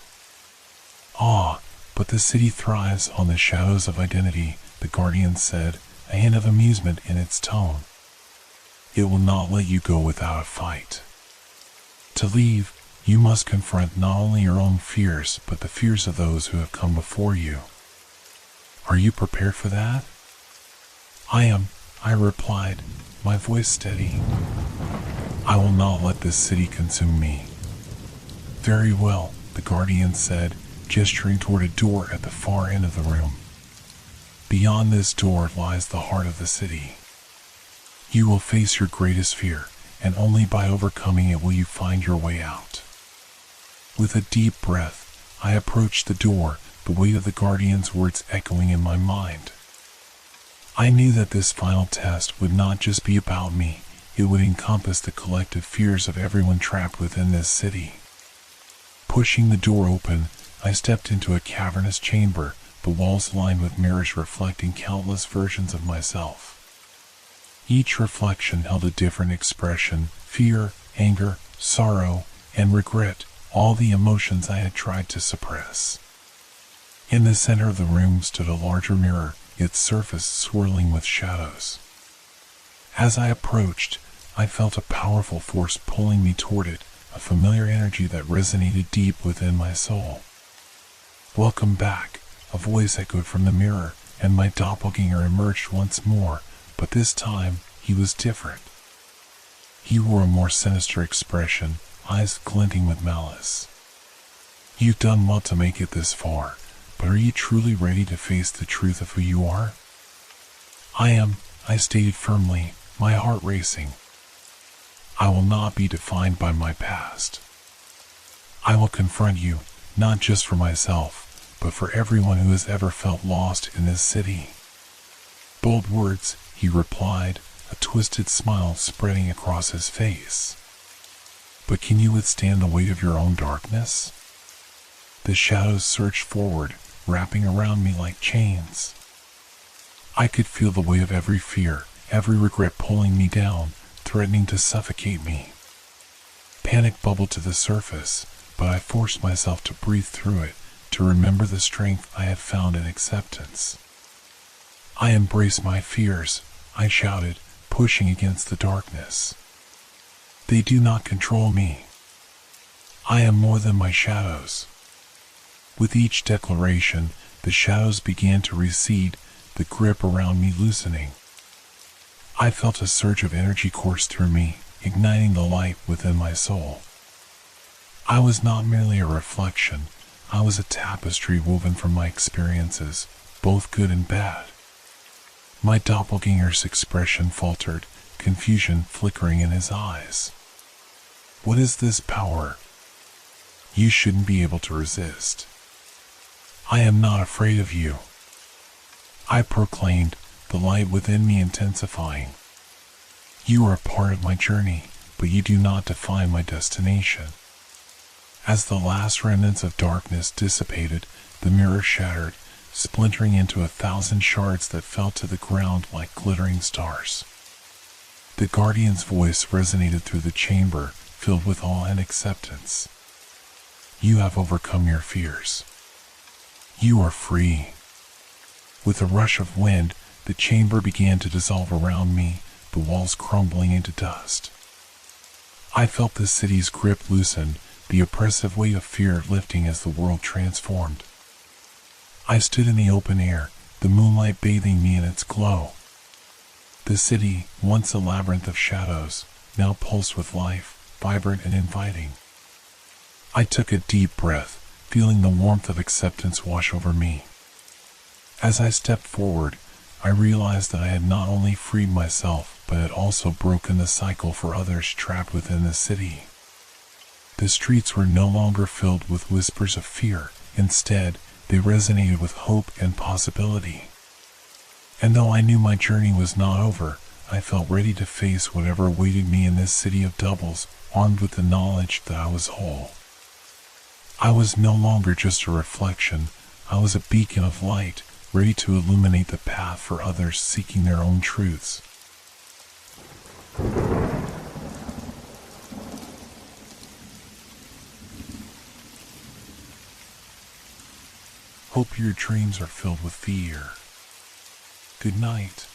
"Ah, but the city thrives on the shadows of identity," the guardian said, a hint of amusement in its tone. "It will not let you go without a fight. To leave, you must confront not only your own fears, but the fears of those who have come before you. Are you prepared for that?" "I am," I replied, my voice steady. "I will not let this city consume me." "Very well," the guardian said, gesturing toward a door at the far end of the room. "Beyond this door lies the heart of the city. You will face your greatest fear, and only by overcoming it will you find your way out." With a deep breath, I approached the door, the weight of the guardian's words echoing in my mind. I knew that this final test would not just be about me, it would encompass the collective fears of everyone trapped within this city. Pushing the door open, I stepped into a cavernous chamber, the walls lined with mirrors reflecting countless versions of myself. Each reflection held a different expression: fear, anger, sorrow, and regret, all the emotions I had tried to suppress. In the center of the room stood a larger mirror, its surface swirling with shadows. As I approached, I felt a powerful force pulling me toward it, a familiar energy that resonated deep within my soul. "Welcome back," a voice echoed from the mirror, and my doppelganger emerged once more, but this time he was different. He wore a more sinister expression, eyes glinting with malice. "You've done well to make it this far, but are you truly ready to face the truth of who you are?" "I am," I stated firmly, my heart racing. "I will not be defined by my past. I will confront you, not just for myself, but for everyone who has ever felt lost in this city." "Bold words," he replied, a twisted smile spreading across his face. "But can you withstand the weight of your own darkness?" The shadows surged forward, wrapping around me like chains. I could feel the weight of every fear, every regret pulling me down, threatening to suffocate me. Panic bubbled to the surface, but I forced myself to breathe through it, to remember the strength I had found in acceptance. "I embrace my fears," I shouted, pushing against the darkness. "They do not control me. I am more than my shadows." With each declaration, the shadows began to recede, the grip around me loosening. I felt a surge of energy course through me, igniting the light within my soul. I was not merely a reflection, I was a tapestry woven from my experiences, both good and bad. My doppelganger's expression faltered, confusion flickering in his eyes. What is this power? You shouldn't be able to resist. I am not afraid of you, I proclaimed, the light within me intensifying. You are a part of my journey, but you do not define my destination. As the last remnants of darkness dissipated, the mirror shattered, splintering into 1,000 shards that fell to the ground like glittering stars. The guardian's voice resonated through the chamber, filled with awe and acceptance. You have overcome your fears. You are free. With a rush of wind, the chamber began to dissolve around me, the walls crumbling into dust. I felt the city's grip loosen, the oppressive weight of fear lifting as the world transformed. I stood in the open air, the moonlight bathing me in its glow. The city, once a labyrinth of shadows, now pulsed with life, vibrant and inviting. I took a deep breath, feeling the warmth of acceptance wash over me. As I stepped forward, I realized that I had not only freed myself, but had also broken the cycle for others trapped within the city. The streets were no longer filled with whispers of fear. Instead, they resonated with hope and possibility. And though I knew my journey was not over, I felt ready to face whatever awaited me in this city of doubles, armed with the knowledge that I was whole. I was no longer just a reflection, I was a beacon of light, ready to illuminate the path for others seeking their own truths. Hope your dreams are filled with fear. Good night.